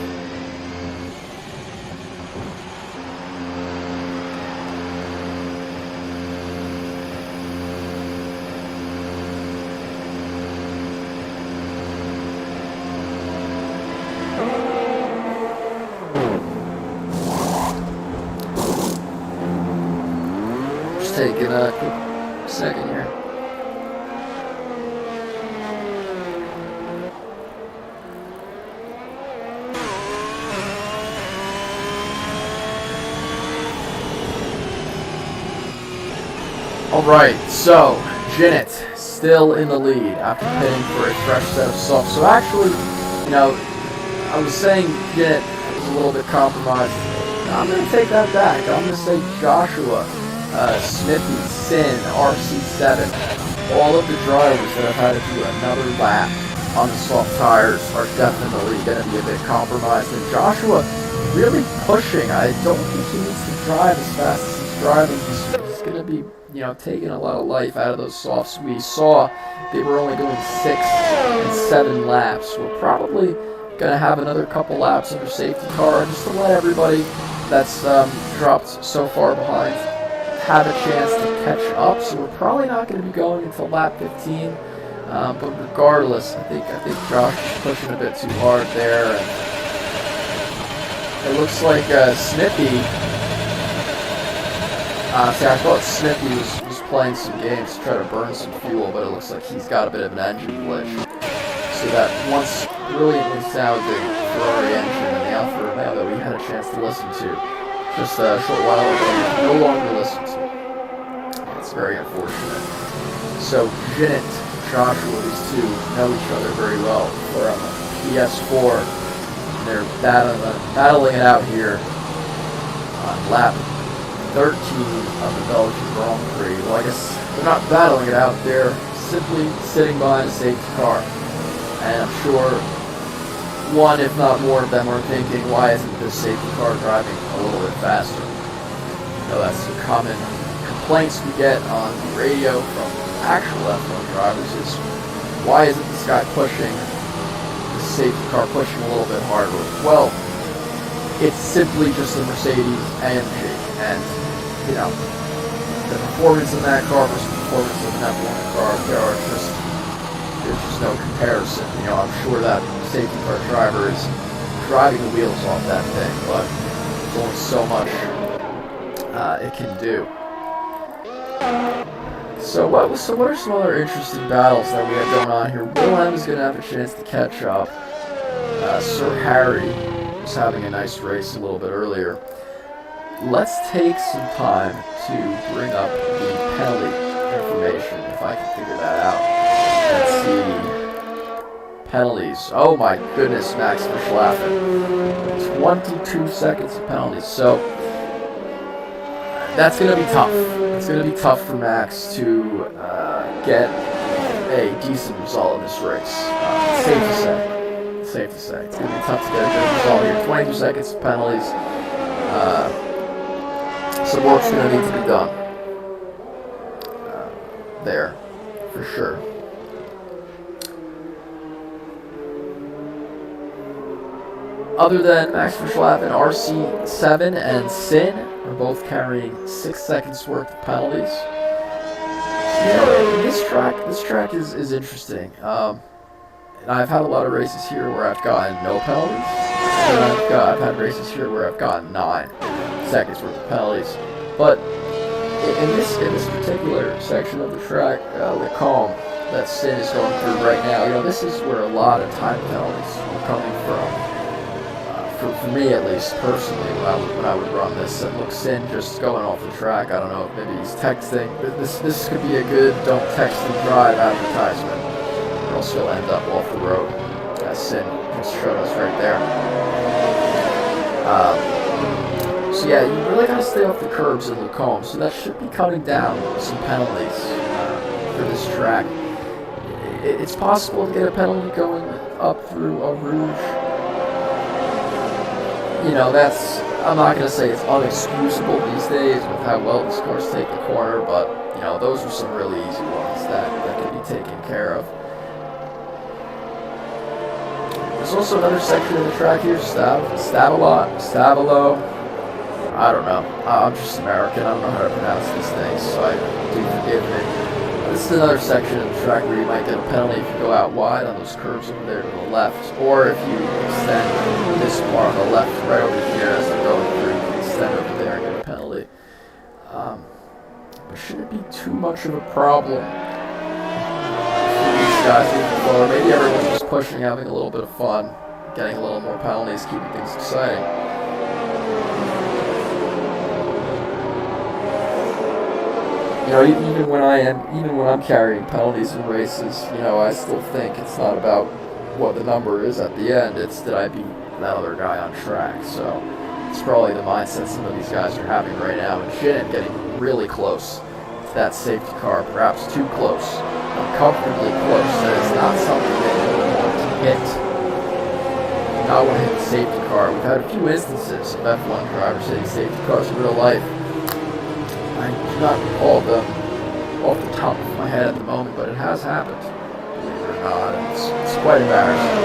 taking a quick second here. Alright, so Jinnit still in the lead after pitting for a fresh set of softs. So actually, you know, I was saying Jinnit was a little bit compromised. I'm going to take that back. I'm going to say Joshua, Smithy, Sin, RC7, all of the drivers that have had to do another lap on the soft tires are definitely going to be a bit compromised. And Joshua really pushing. I don't think he needs to drive as fast as he's driving. He's going to be, you know, taking a lot of life out of those softs. We saw they were only going 6 and 7 laps. We're probably going to have another couple laps under safety car just to let everybody that's dropped so far behind have a chance to catch up. So we're probably not going to be going until lap 15. But regardless, I think Josh is pushing a bit too hard there. And it looks like Smithy. See, I thought Smithy was playing some games to try to burn some fuel, but it looks like he's got a bit of an engine glitch. So that once brilliantly sounding Ferrari engine in the Alfa Romeo that we had a chance to listen to just a short while ago, no longer listen to. It's very unfortunate. So Jinnit, Joshua, these two know each other very well. They're on the PS4. They're battling it out here on lap 13 of the Belgian Grand Prix. Well, I guess they're not battling it out, they're simply sitting behind a safety car. And I'm sure one, if not more of them are thinking, why isn't this safety car driving a little bit faster? You know, that's some common complaints we get on the radio from actual F1 drivers is, why isn't this guy pushing, the safety car pushing a little bit harder? Well, it's simply just a Mercedes AMG. And, you know, the performance in that car versus the performance of an F1 car, there's just no comparison. You know, I'm sure that safety car driver is driving the wheels off that thing, but there's only so much it can do. So what are some other interesting battles that we have going on here? Wilhelm is going to have a chance to catch up. Sir Harry was having a nice race a little bit earlier. Let's take some time to bring up the penalty information, if I can figure that out. Let's see. Penalties. Oh my goodness, Max Verstappen. 22 seconds of penalties. So, that's going to be tough. It's going to be tough for Max to get a decent result in this race. Safe to say. Safe to say. It's going to be tough to get a good result here. 22 seconds of penalties. Some work's going to need to be done there, for sure. Other than Max Verstappen, RC7 and Sin are both carrying 6 seconds worth of penalties. You know, this track is interesting. And I've had a lot of races here where I've gotten no penalties, and I've had races here where I've gotten 9 seconds worth of penalties. But in this particular section of the track, Le Combe, that Sin is going through right now, you know, this is where a lot of time penalties are coming from. For me, at least, personally, when I would run this, and look, Sin just going off the track, I don't know, maybe he's texting. This could be a good don't text and drive advertisement, or else he'll end up off the road, as Sin just showed us right there. So yeah, you really gotta stay off the curbs in Le Combe, so that should be cutting down some penalties for this track. It's possible to get a penalty going up through Eau Rouge. You know, I'm not going to say it's unexcusable these days with how well these cars take the corner, but, you know, those are some really easy ones that can be taken care of. There's also another section of the track here, Stabilo. I don't know. I'm just American. I don't know how to pronounce these things, so do forgive me. This is another section of the track where you might get a penalty if you go out wide on those curves over there to the left, or if you extend this bar on the left right over here as they're going through, you can extend over there and get a penalty. But should too much of a problem for these guys moving forward. Maybe everyone's just pushing, having a little bit of fun, getting a little more penalties, keeping things exciting. You know, even when I'm carrying penalties in races, you know, I still think it's not about what the number is at the end. It's did I beat that other guy on track? So it's probably the mindset some of these guys are having right now. And Jin getting really close to that safety car, perhaps too close, uncomfortably close. That is not something that you want to hit. You not want to hit the safety car. We've had a few instances of F1 drivers hitting safety cars in real life. I do not recall them off the top of my head at the moment, but it has happened, believe it or not, and it's quite embarrassing.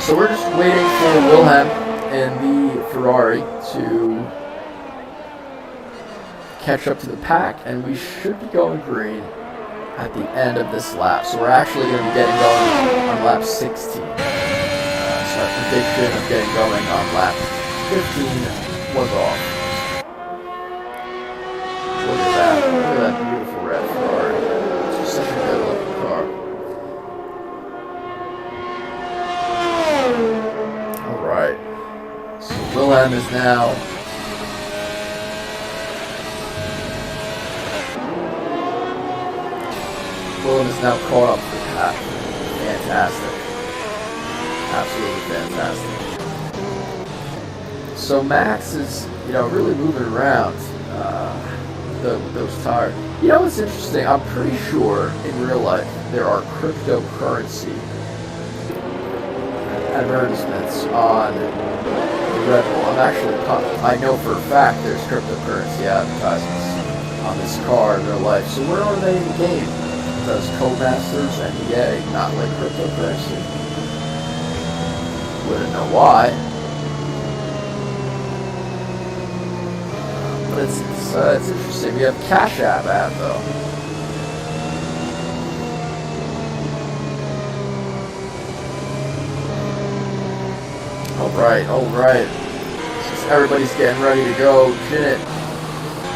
So we're just waiting for Wilhelm and the Ferrari to catch up to the pack, and we should be going green at the end of this lap. So we're actually going to be getting going on lap 16. So our prediction of getting going on lap 15 was off. Look at that. Look at that beautiful red Ferrari. It's just such a good looking car. Alright. So Wilhelm is now caught up to the pack. Fantastic. Absolutely fantastic. So Max is, you know, really moving around those tires. You know what's interesting? I'm pretty sure in real life there are cryptocurrency advertisements on the Red Bull. I know for a fact there's cryptocurrency advertisements on this car in real life. So where are they in the game? Does Codemasters and EA not like cryptocurrency? Wouldn't know why. But it's interesting. We have Cash App ad though. Alright. Everybody's getting ready to go. Jinnit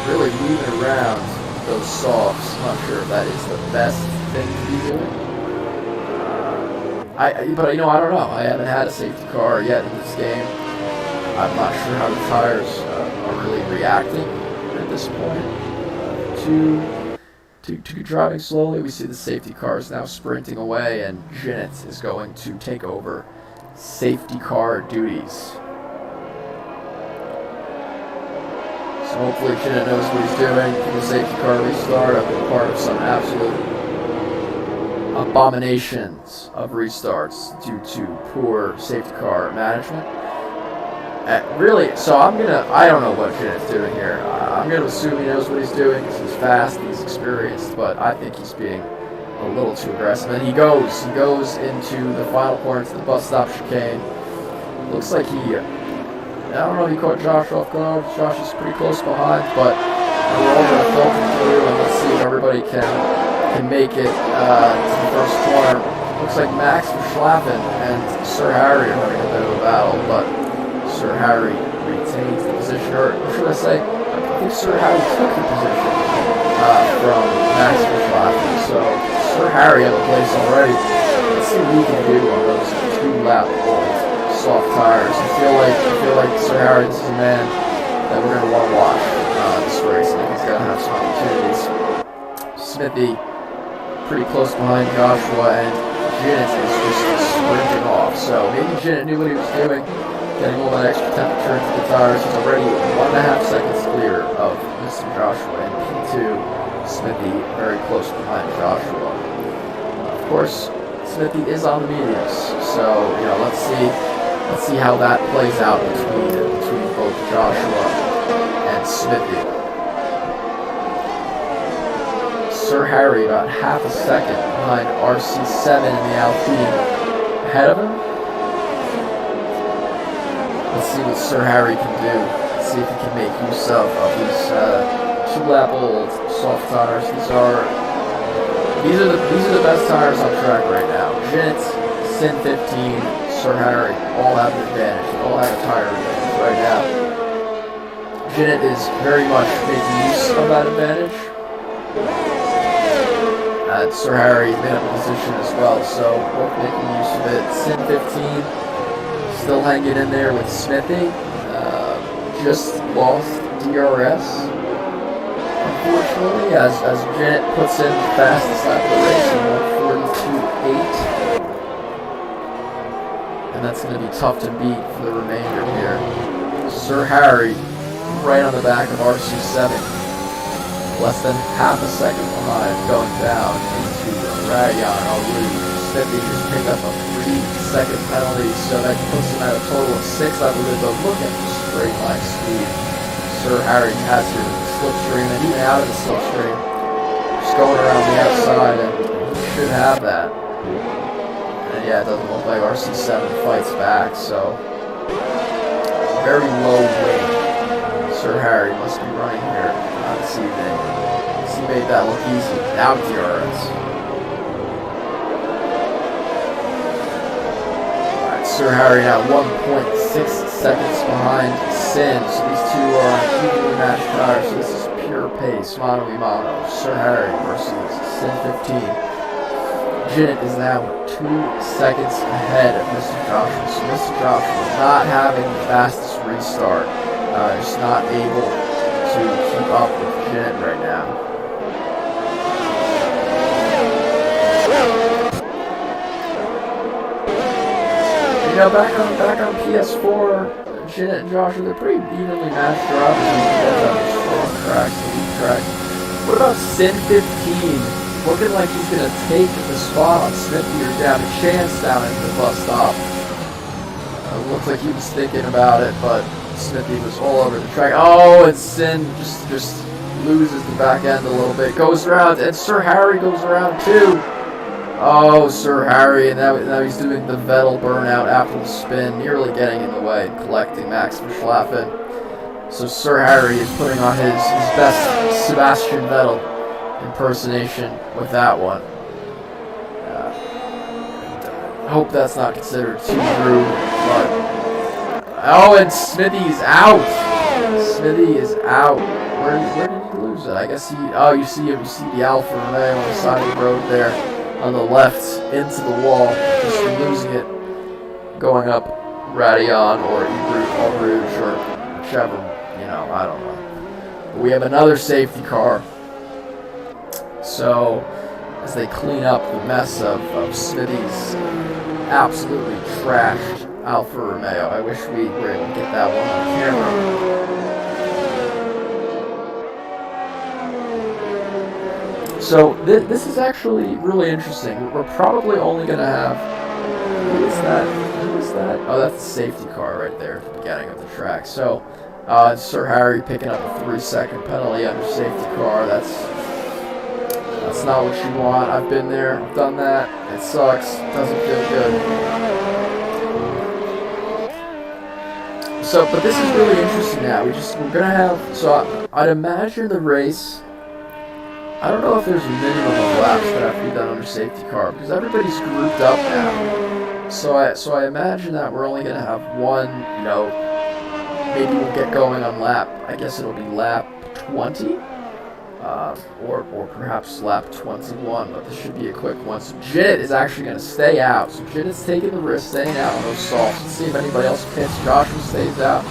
really moving around those softs. I'm not sure if that is the best thing to be doing. But you know, I don't know. I haven't had a safety car yet in this game. I'm not sure how the tires are really reacting at this point to driving slowly. We see the safety cars now sprinting away, and Jinnit is going to take over safety car duties. So hopefully Jinnit knows what he's doing. For the safety car restart, I've been part of some absolute abominations of restarts due to poor safety car management. Really, so I don't know what Jinnit's doing here. I'm going to assume he knows what he's doing because he's fast, he's experienced, but I think he's being a little too aggressive. And he goes into the final corner to the bus stop chicane. Looks like I don't know if he caught Josh off guard. Josh is pretty close behind, but we're all going to filter through and let's see if everybody can make it to the first corner. Looks like Max Verstappen and Sir Harry are having a bit of a battle, but Sir Harry retains the position, or should I say, I think Sir Harry took the position from Max Verstappen. So Sir Harry have a place already. Let's see what he can do on those 2-lap old soft tires. I feel like Sir Harry, this is a man that we're going to want to watch this race. I think he's going to have some opportunities. Smithy pretty close behind Joshua, and Jinnit is just sprinting off. So maybe Jinnit knew what he was doing, getting all that extra temperature into the tires. He's already 1.5 seconds clear of Mr. Joshua, and P2, Smithy very close behind Joshua. Of course, Smithy is on the mediums, so you know, let's see how that plays out between both Joshua and Smithy. Sir Harry about half a second behind RC7 in the Alpine, ahead of him. Let's see what Sir Harry can do. Let's see if he can make use of these 2-lap old soft tires. These are the best tires on track right now. Jinnit, Sin 15, Sir Harry all have an advantage. All have a tire advantage right now. Jinnit is very much making use of that advantage. Sir Harry's made up a position as well, so both making use of it. Sin 15 still hanging in there with Smithy. Just lost DRS, unfortunately, as Jinnit puts in the fastest lap of the race in 1:42.8. And that's going to be tough to beat for the remainder here. Sir Harry, right on the back of RC7, less than half a second behind, going down into Rayon Rouge. Smithy just picked up a 3-second penalty, so that puts him at a total of 6, I believe. But look at the straight line speed Sir Harry has here with the slipstream, and even out of the slipstream, just going around the outside, and he should have that. And yeah, it doesn't look like RC7 fights back, so very low weight Sir Harry must be running here this evening. He made that look easy. Now DRS. Alright, Sir Harry now 1.6 seconds behind Sin. So these two are on equally matched tires. So this is pure pace, mano a mano. Sir Harry versus Sin 15. Jinnit is now 2 seconds ahead of Mr. Joshua. So Mr. Joshua not having the fastest restart. Just not able to keep up with Jinnit right now. You know, back on PS4, Jinnit and Joshua, they're pretty evenly matched drivers. Strong track, elite track. What about Sin 15? Looking like he's gonna take the spot on Smithy or have a chance down into the bus stop. Looks like he was thinking about it, but Smithy was all over the track. Oh, and Sin just loses the back end a little bit. Goes around, and Sir Harry goes around too. Oh, Sir Harry, and now he's doing the Vettel burnout after the spin, nearly getting in the way and collecting Max Verstappen. So Sir Harry is putting on his best Sebastian Vettel impersonation with that one. I hope that's not considered too rude, but oh, and Smithy's out. Smithy is out. Where did he lose it? I guess he. Oh, you see the Alfa Romeo on the side of the road there, on the left into the wall, just losing it, going up Rayon or Eau Rouge or whichever. You know, I don't know. But we have another safety car. So as they clean up the mess of Smithy's absolutely trashed Alfa Romeo. I wish we were able to get that one on camera. So this is actually really interesting. We're probably only going to have... Who is that? Oh, that's the safety car right there at the beginning of the track. So Sir Harry picking up a 3-second penalty under safety car. That's not what you want. I've been there, I've done that. It sucks. Doesn't feel good. So, but this is really interesting now. We're gonna have. So I'd imagine the race. I don't know if there's a minimum of laps that have to be done under safety car because everybody's grouped up now. So I imagine that we're only gonna have one. You know, maybe we'll get going on lap. I guess it'll be lap 20. Or perhaps lap 21, but this should be a quick one. So Jinnit is actually going to stay out. So Jinnit's taking the risk, staying out on those softs. Let's see if anybody else pits. Joshua stays out.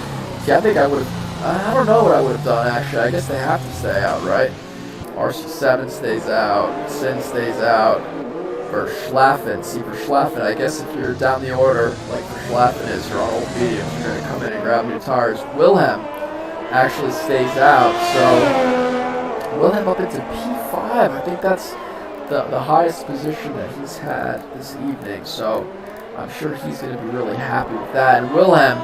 Yeah, I think I would have... I don't know what I would have done, actually. I guess they have to stay out, right? RC7 stays out. Sin stays out. Verstappen. See, Verstappen, I guess if you're down the order, like Verstappen is, you're on old mediums, you're going to come in and grab new tires. Wilhelm actually stays out, so... Wilhelm up into P5. I think that's the highest position that he's had this evening. So I'm sure he's going to be really happy with that. And Wilhelm,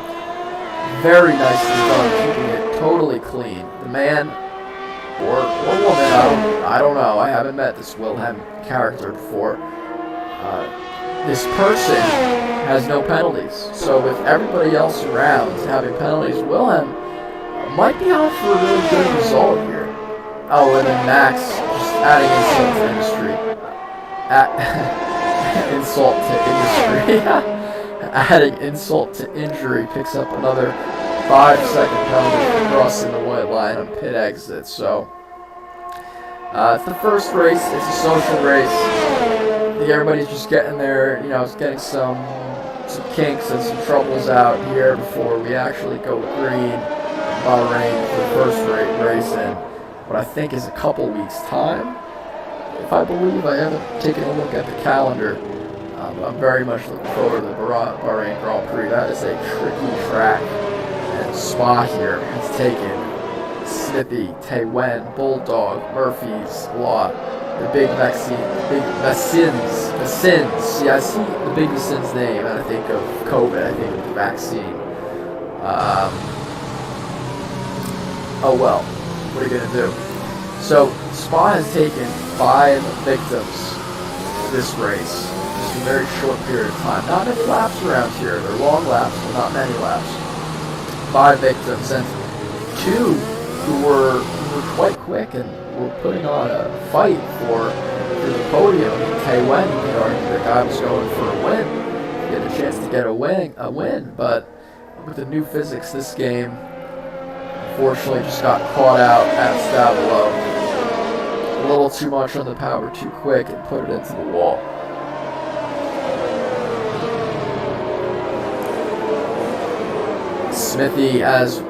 very nicely done, keeping it totally clean. The man or woman, I don't know. I haven't met this Wilhelm character before. This person has no penalties. So with everybody else around having penalties, Wilhelm might be on for a really good result here. Oh, and then Max just adding insult to injury. Adding insult to injury, picks up another 5-second penalty for crossing the white line on pit exit. So it's the first race. It's a social race. I think everybody's just getting there. You know, it's getting some kinks and some troubles out here before we actually go green in Bahrain for the first race in what I think is a couple weeks' time. If I believe, I haven't taken a look at the calendar. I'm very much looking forward to the Bahrain Grand Prix. That is a tricky track. And Spa here has taken Smithy, Taewen, Bulldog, Murphy's Law, the big vaccine, the big Vaccins. Yeah, I see the big Vaccins name, and I think of COVID, I think of the vaccine. Oh well, what are you going to do? So, Spa has taken 5 victims this race. Just a very short period of time. Not many laps around here. They're long laps, but not many laps. 5 victims, and 2 who were quite quick and were putting on a fight for the podium. Taewen, you could argue the guy was going for a win. He had a chance to get a win, but with the new physics, this game unfortunately just got caught out at Stavelot. A little too much on the power, too quick, and put it into the wall. Smithy, as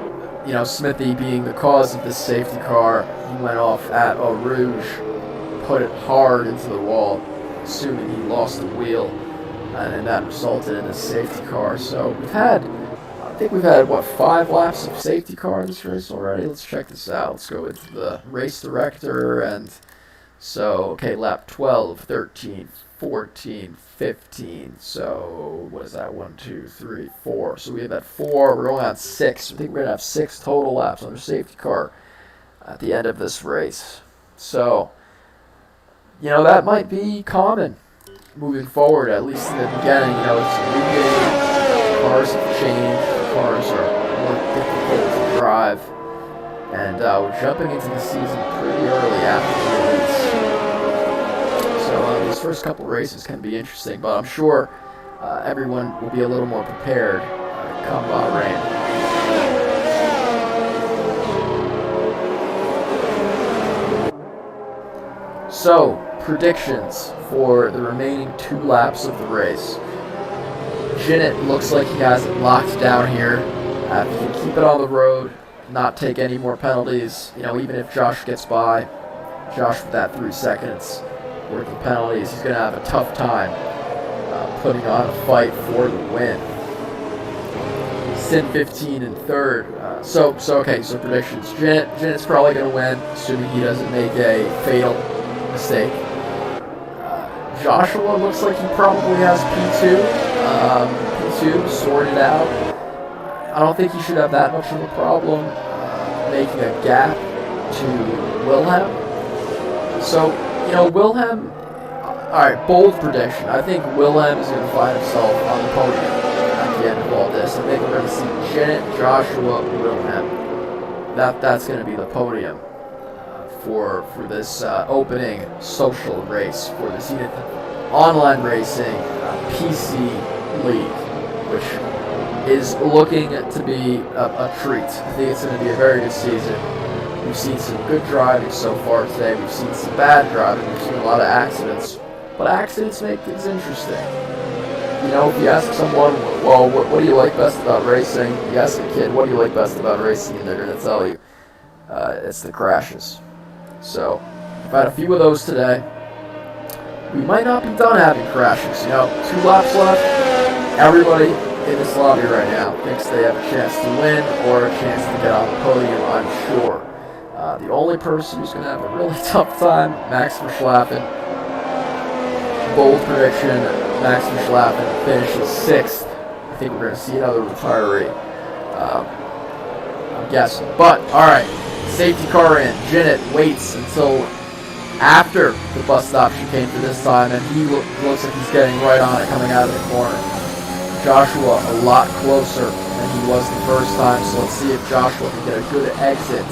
you know, Smithy being the cause of this safety car, he went off at Eau Rouge, put it hard into the wall, assuming he lost the wheel, and that resulted in a safety car. So I think we've had, what, 5 laps of safety car in this race already? Let's check this out. Let's go into the race director, and so, okay, lap 12, 13, 14, 15, so what is that, 1, 2, 3, 4, so we have had 4, we're only on 6, I think we're going to have 6 total laps on the safety car at the end of this race. So, you know, that might be common moving forward, at least in the beginning. You know, it's a new game, cars have changed, cars are more difficult to drive, and we're jumping into the season pretty early after the release. So these first couple races can be interesting, but I'm sure everyone will be a little more prepared come Bahrain. So, predictions for the remaining 2 laps of the race. Jinnit looks like he has it locked down here. If he can keep it on the road, not take any more penalties, you know, even if Josh gets by, Josh with that 3 seconds worth of penalties, he's going to have a tough time putting on a fight for the win. Sin 15 in 3rd. So predictions. Jinnit's probably going to win, assuming he doesn't make a fatal mistake. Joshua looks like he probably has P2 sorted out. I don't think he should have that much of a problem making a gap to Wilhelm. So, you know, Wilhelm, alright, bold prediction. I think Wilhelm is going to find himself on the podium at the end of all this. I think we're going to see Jinnit, Joshua, Wilhelm. That's going to be the podium for this opening social race for the Zenith Online Racing PC League, which is looking to be a treat. I think it's going to be a very good season. We've seen some good driving so far today. We've seen some bad driving. We've seen a lot of accidents. But accidents make things interesting. You know, if you ask someone, well, what do you like best about racing? You ask a kid, what do you like best about racing? And they're going to tell you, it's the crashes. So, I've had a few of those today. We might not be done having crashes. You know, 2 laps left. Everybody in this lobby right now thinks they have a chance to win or a chance to get on the podium, I'm sure. The only person who's going to have a really tough time, Max Verstappen. Bold prediction, Max Verstappen finishes 6th. I think we're going to see another retiree. I'm guessing. But, alright, safety car in. Jinnit waits until after the bus stop chicane for this time, and he looks like he's getting right on it coming out of the corner. Joshua a lot closer than he was the first time, so let's see if Joshua can get a good exit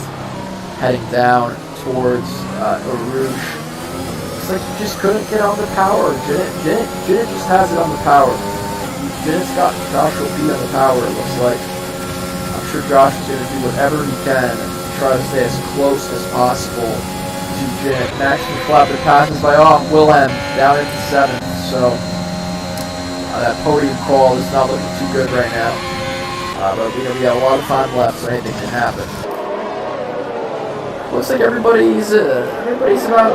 heading down towards Eau Rouge. Looks like he just couldn't get on the power. Jinnit just has it on the power. Jinnit's got Joshua beat on the power, it looks like. I'm sure Josh is going to do whatever he can to try to stay as close as possible to Jin. Max Verstappen passes by off. Wilhelm down into 7th. So that podium call is not looking too good right now. But we got a lot of time left, so anything can happen. Looks like everybody's about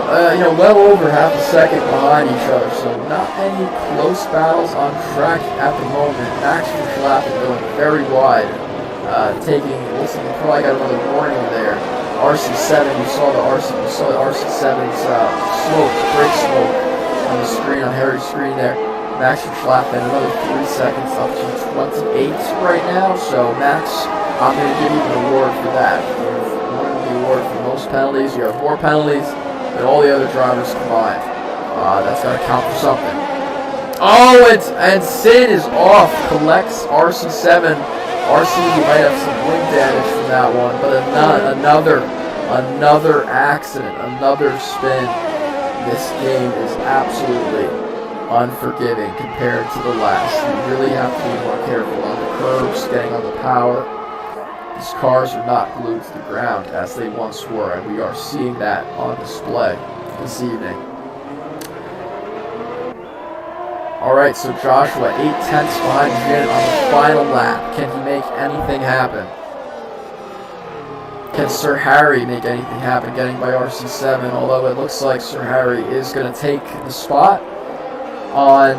well over half a second behind each other, so not any close battles on track at the moment. Max Verstappen going very wide, looks like he probably got another warning there. RC7, you saw the RC7's smoke, brake smoke on the screen, on Harry's screen there. Max Verstappen another 3 seconds up to 28 right now, so Max, I'm going to give you an award for that. Award for most penalties. You have more penalties than all the other drivers combined. That's got to count for something. Oh, and Sid is off. Collects RC7. RC might have some wing damage from that one, but another accident, another spin. This game is absolutely unforgiving compared to the last. You really have to be more careful on the curves, getting on the power. These cars are not glued to the ground as they once were, and we are seeing that on display this evening. Alright, so Joshua 8/10 behind Jin on the final lap. Can he make anything happen? Can Sir Harry make anything happen getting by RC7? Although it looks like Sir Harry is going to take the spot on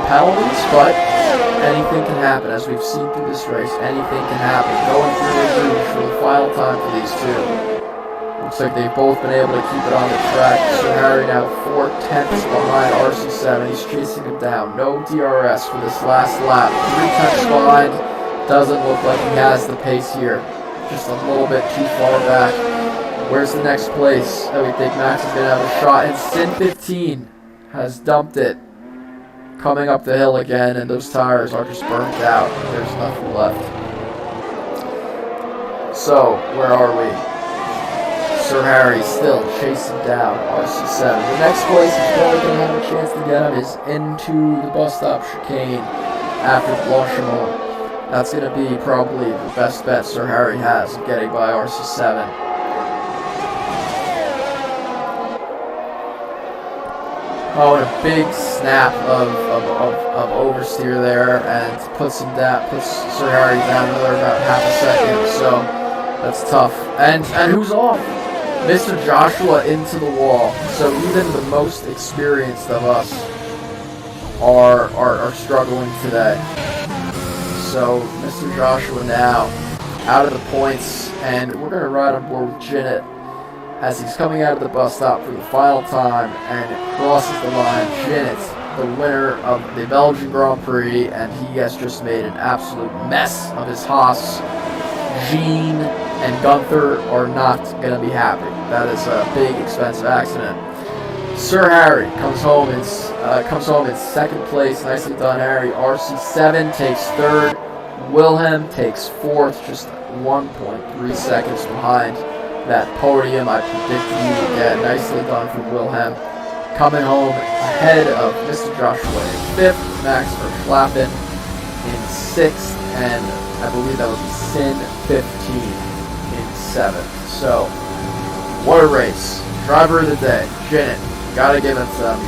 penalties, but anything can happen. As we've seen through this race, anything can happen. Going through the for the final time for these two. Looks like they've both been able to keep it on the track. Sir Harry now 4/10 behind RC7. He's chasing him down. No DRS for this last lap. 3/10 behind. Doesn't look like he has the pace here. Just a little bit too far back. Where's the next place that we think Max is going to have a shot? And Sin 15 has dumped it. Coming up the hill again, and those tires are just burnt out. There's nothing left. So, where are we? Sir Harry still chasing down RC7. The next place he's probably going to have a chance to get him is into the bus stop chicane after Blanchimont. That's going to be probably the best bet Sir Harry has of getting by RC7. Oh, and a big snap of oversteer there, and puts Sir Harry down another about half a second. So that's tough. And who's off? Mr. Joshua into the wall. So even the most experienced of us are struggling today. So Mr. Joshua now out of the points, and we're going to ride on board with Jinnit as he's coming out of the bus stop for the final time and crosses the line. Jinnit, the winner of the Belgian Grand Prix, and he has just made an absolute mess of his Haas. Jean and Gunther are not going to be happy. That is a big, expensive accident. Sir Harry comes home in second place. Nicely done, Harry. RC7 takes third. Wilhelm takes fourth, just 1.3 seconds behind that podium I predicted he would get. Nicely done from Wilhelm. Coming home ahead of Mr. Joshua in fifth. Max Verstappen in sixth, and I believe that would be Sin 15 in seventh. So, what a race. Driver of the day, Jinnit. Gotta give it to him.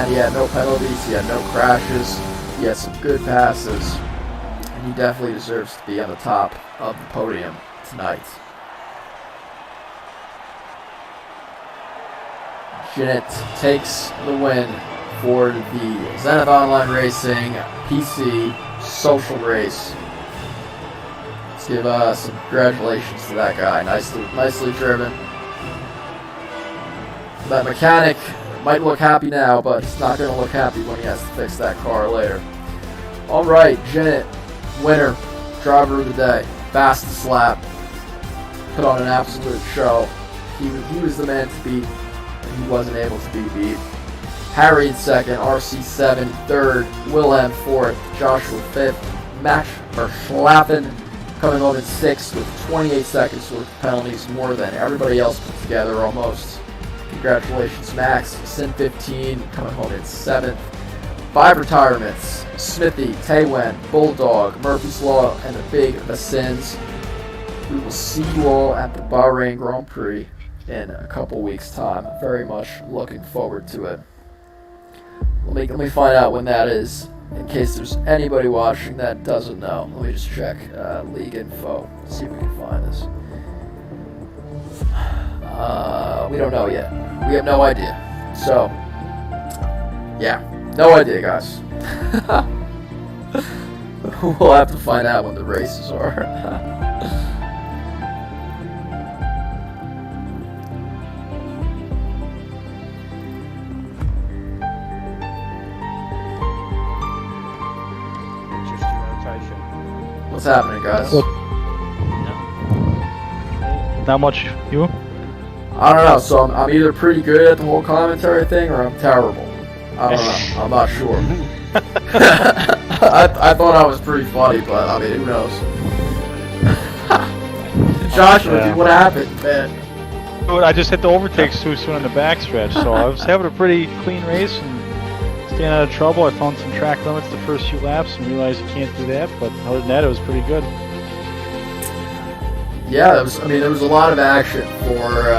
He had no penalties, he had no crashes, he had some good passes, and he definitely deserves to be on the top of the podium tonight. Jinnit takes the win for the Zenith Online Racing PC Social Race. Let's give some congratulations to that guy. Nicely driven. That mechanic might look happy now, but he's not going to look happy when he has to fix that car later. Alright, Jinnit, winner, driver of the day, fastest lap, put on an absolute show. He was the man to beat, and he wasn't able to be beat. Harry in second, RC7 third, Wilhelm fourth, Joshua fifth, Max Verstappen coming home in sixth with 28 seconds worth of penalties, more than everybody else put together almost. Congratulations, Max. Sin 15 coming home in 7th. 5 retirements. Smithy, Taewen, Bulldog, Murphy's Law, and the Big Vasins. We will see you all at the Bahrain Grand Prix in a couple weeks' time. Very much looking forward to it. Let me find out when that is, in case there's anybody watching that doesn't know. Let me just check league info, see if we can find this. We don't know yet. We have no idea. So, yeah, no idea, guys. We'll have to find out when the races are. What's happening, guys? Not much. You? I don't know. So I'm either pretty good at the whole commentary thing, or I'm terrible. I don't know. I'm not sure. I thought I was pretty funny, but I mean, who knows? Joshua, dude, what happened, man? I just hit the overtakes too soon on the backstretch, so I was having a pretty clean race and staying out of trouble. I found some track limits the first few laps and realized you can't do that, but other than that, it was pretty good. Yeah, there was a lot of action for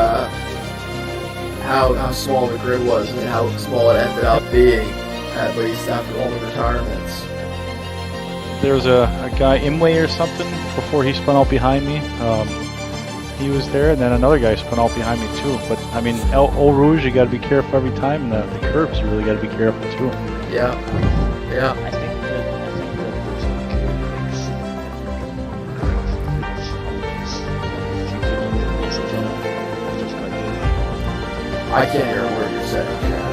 how small the grid was and how small it ended up being, at least after all the retirements. There was a guy, Imlay or something, before he spun out behind me. He was there, and then another guy spun out behind me too. But I mean, Eau Rouge, you got to be careful every time, and the curves, you really got to be careful too. Yeah. I can't hear a word you're saying.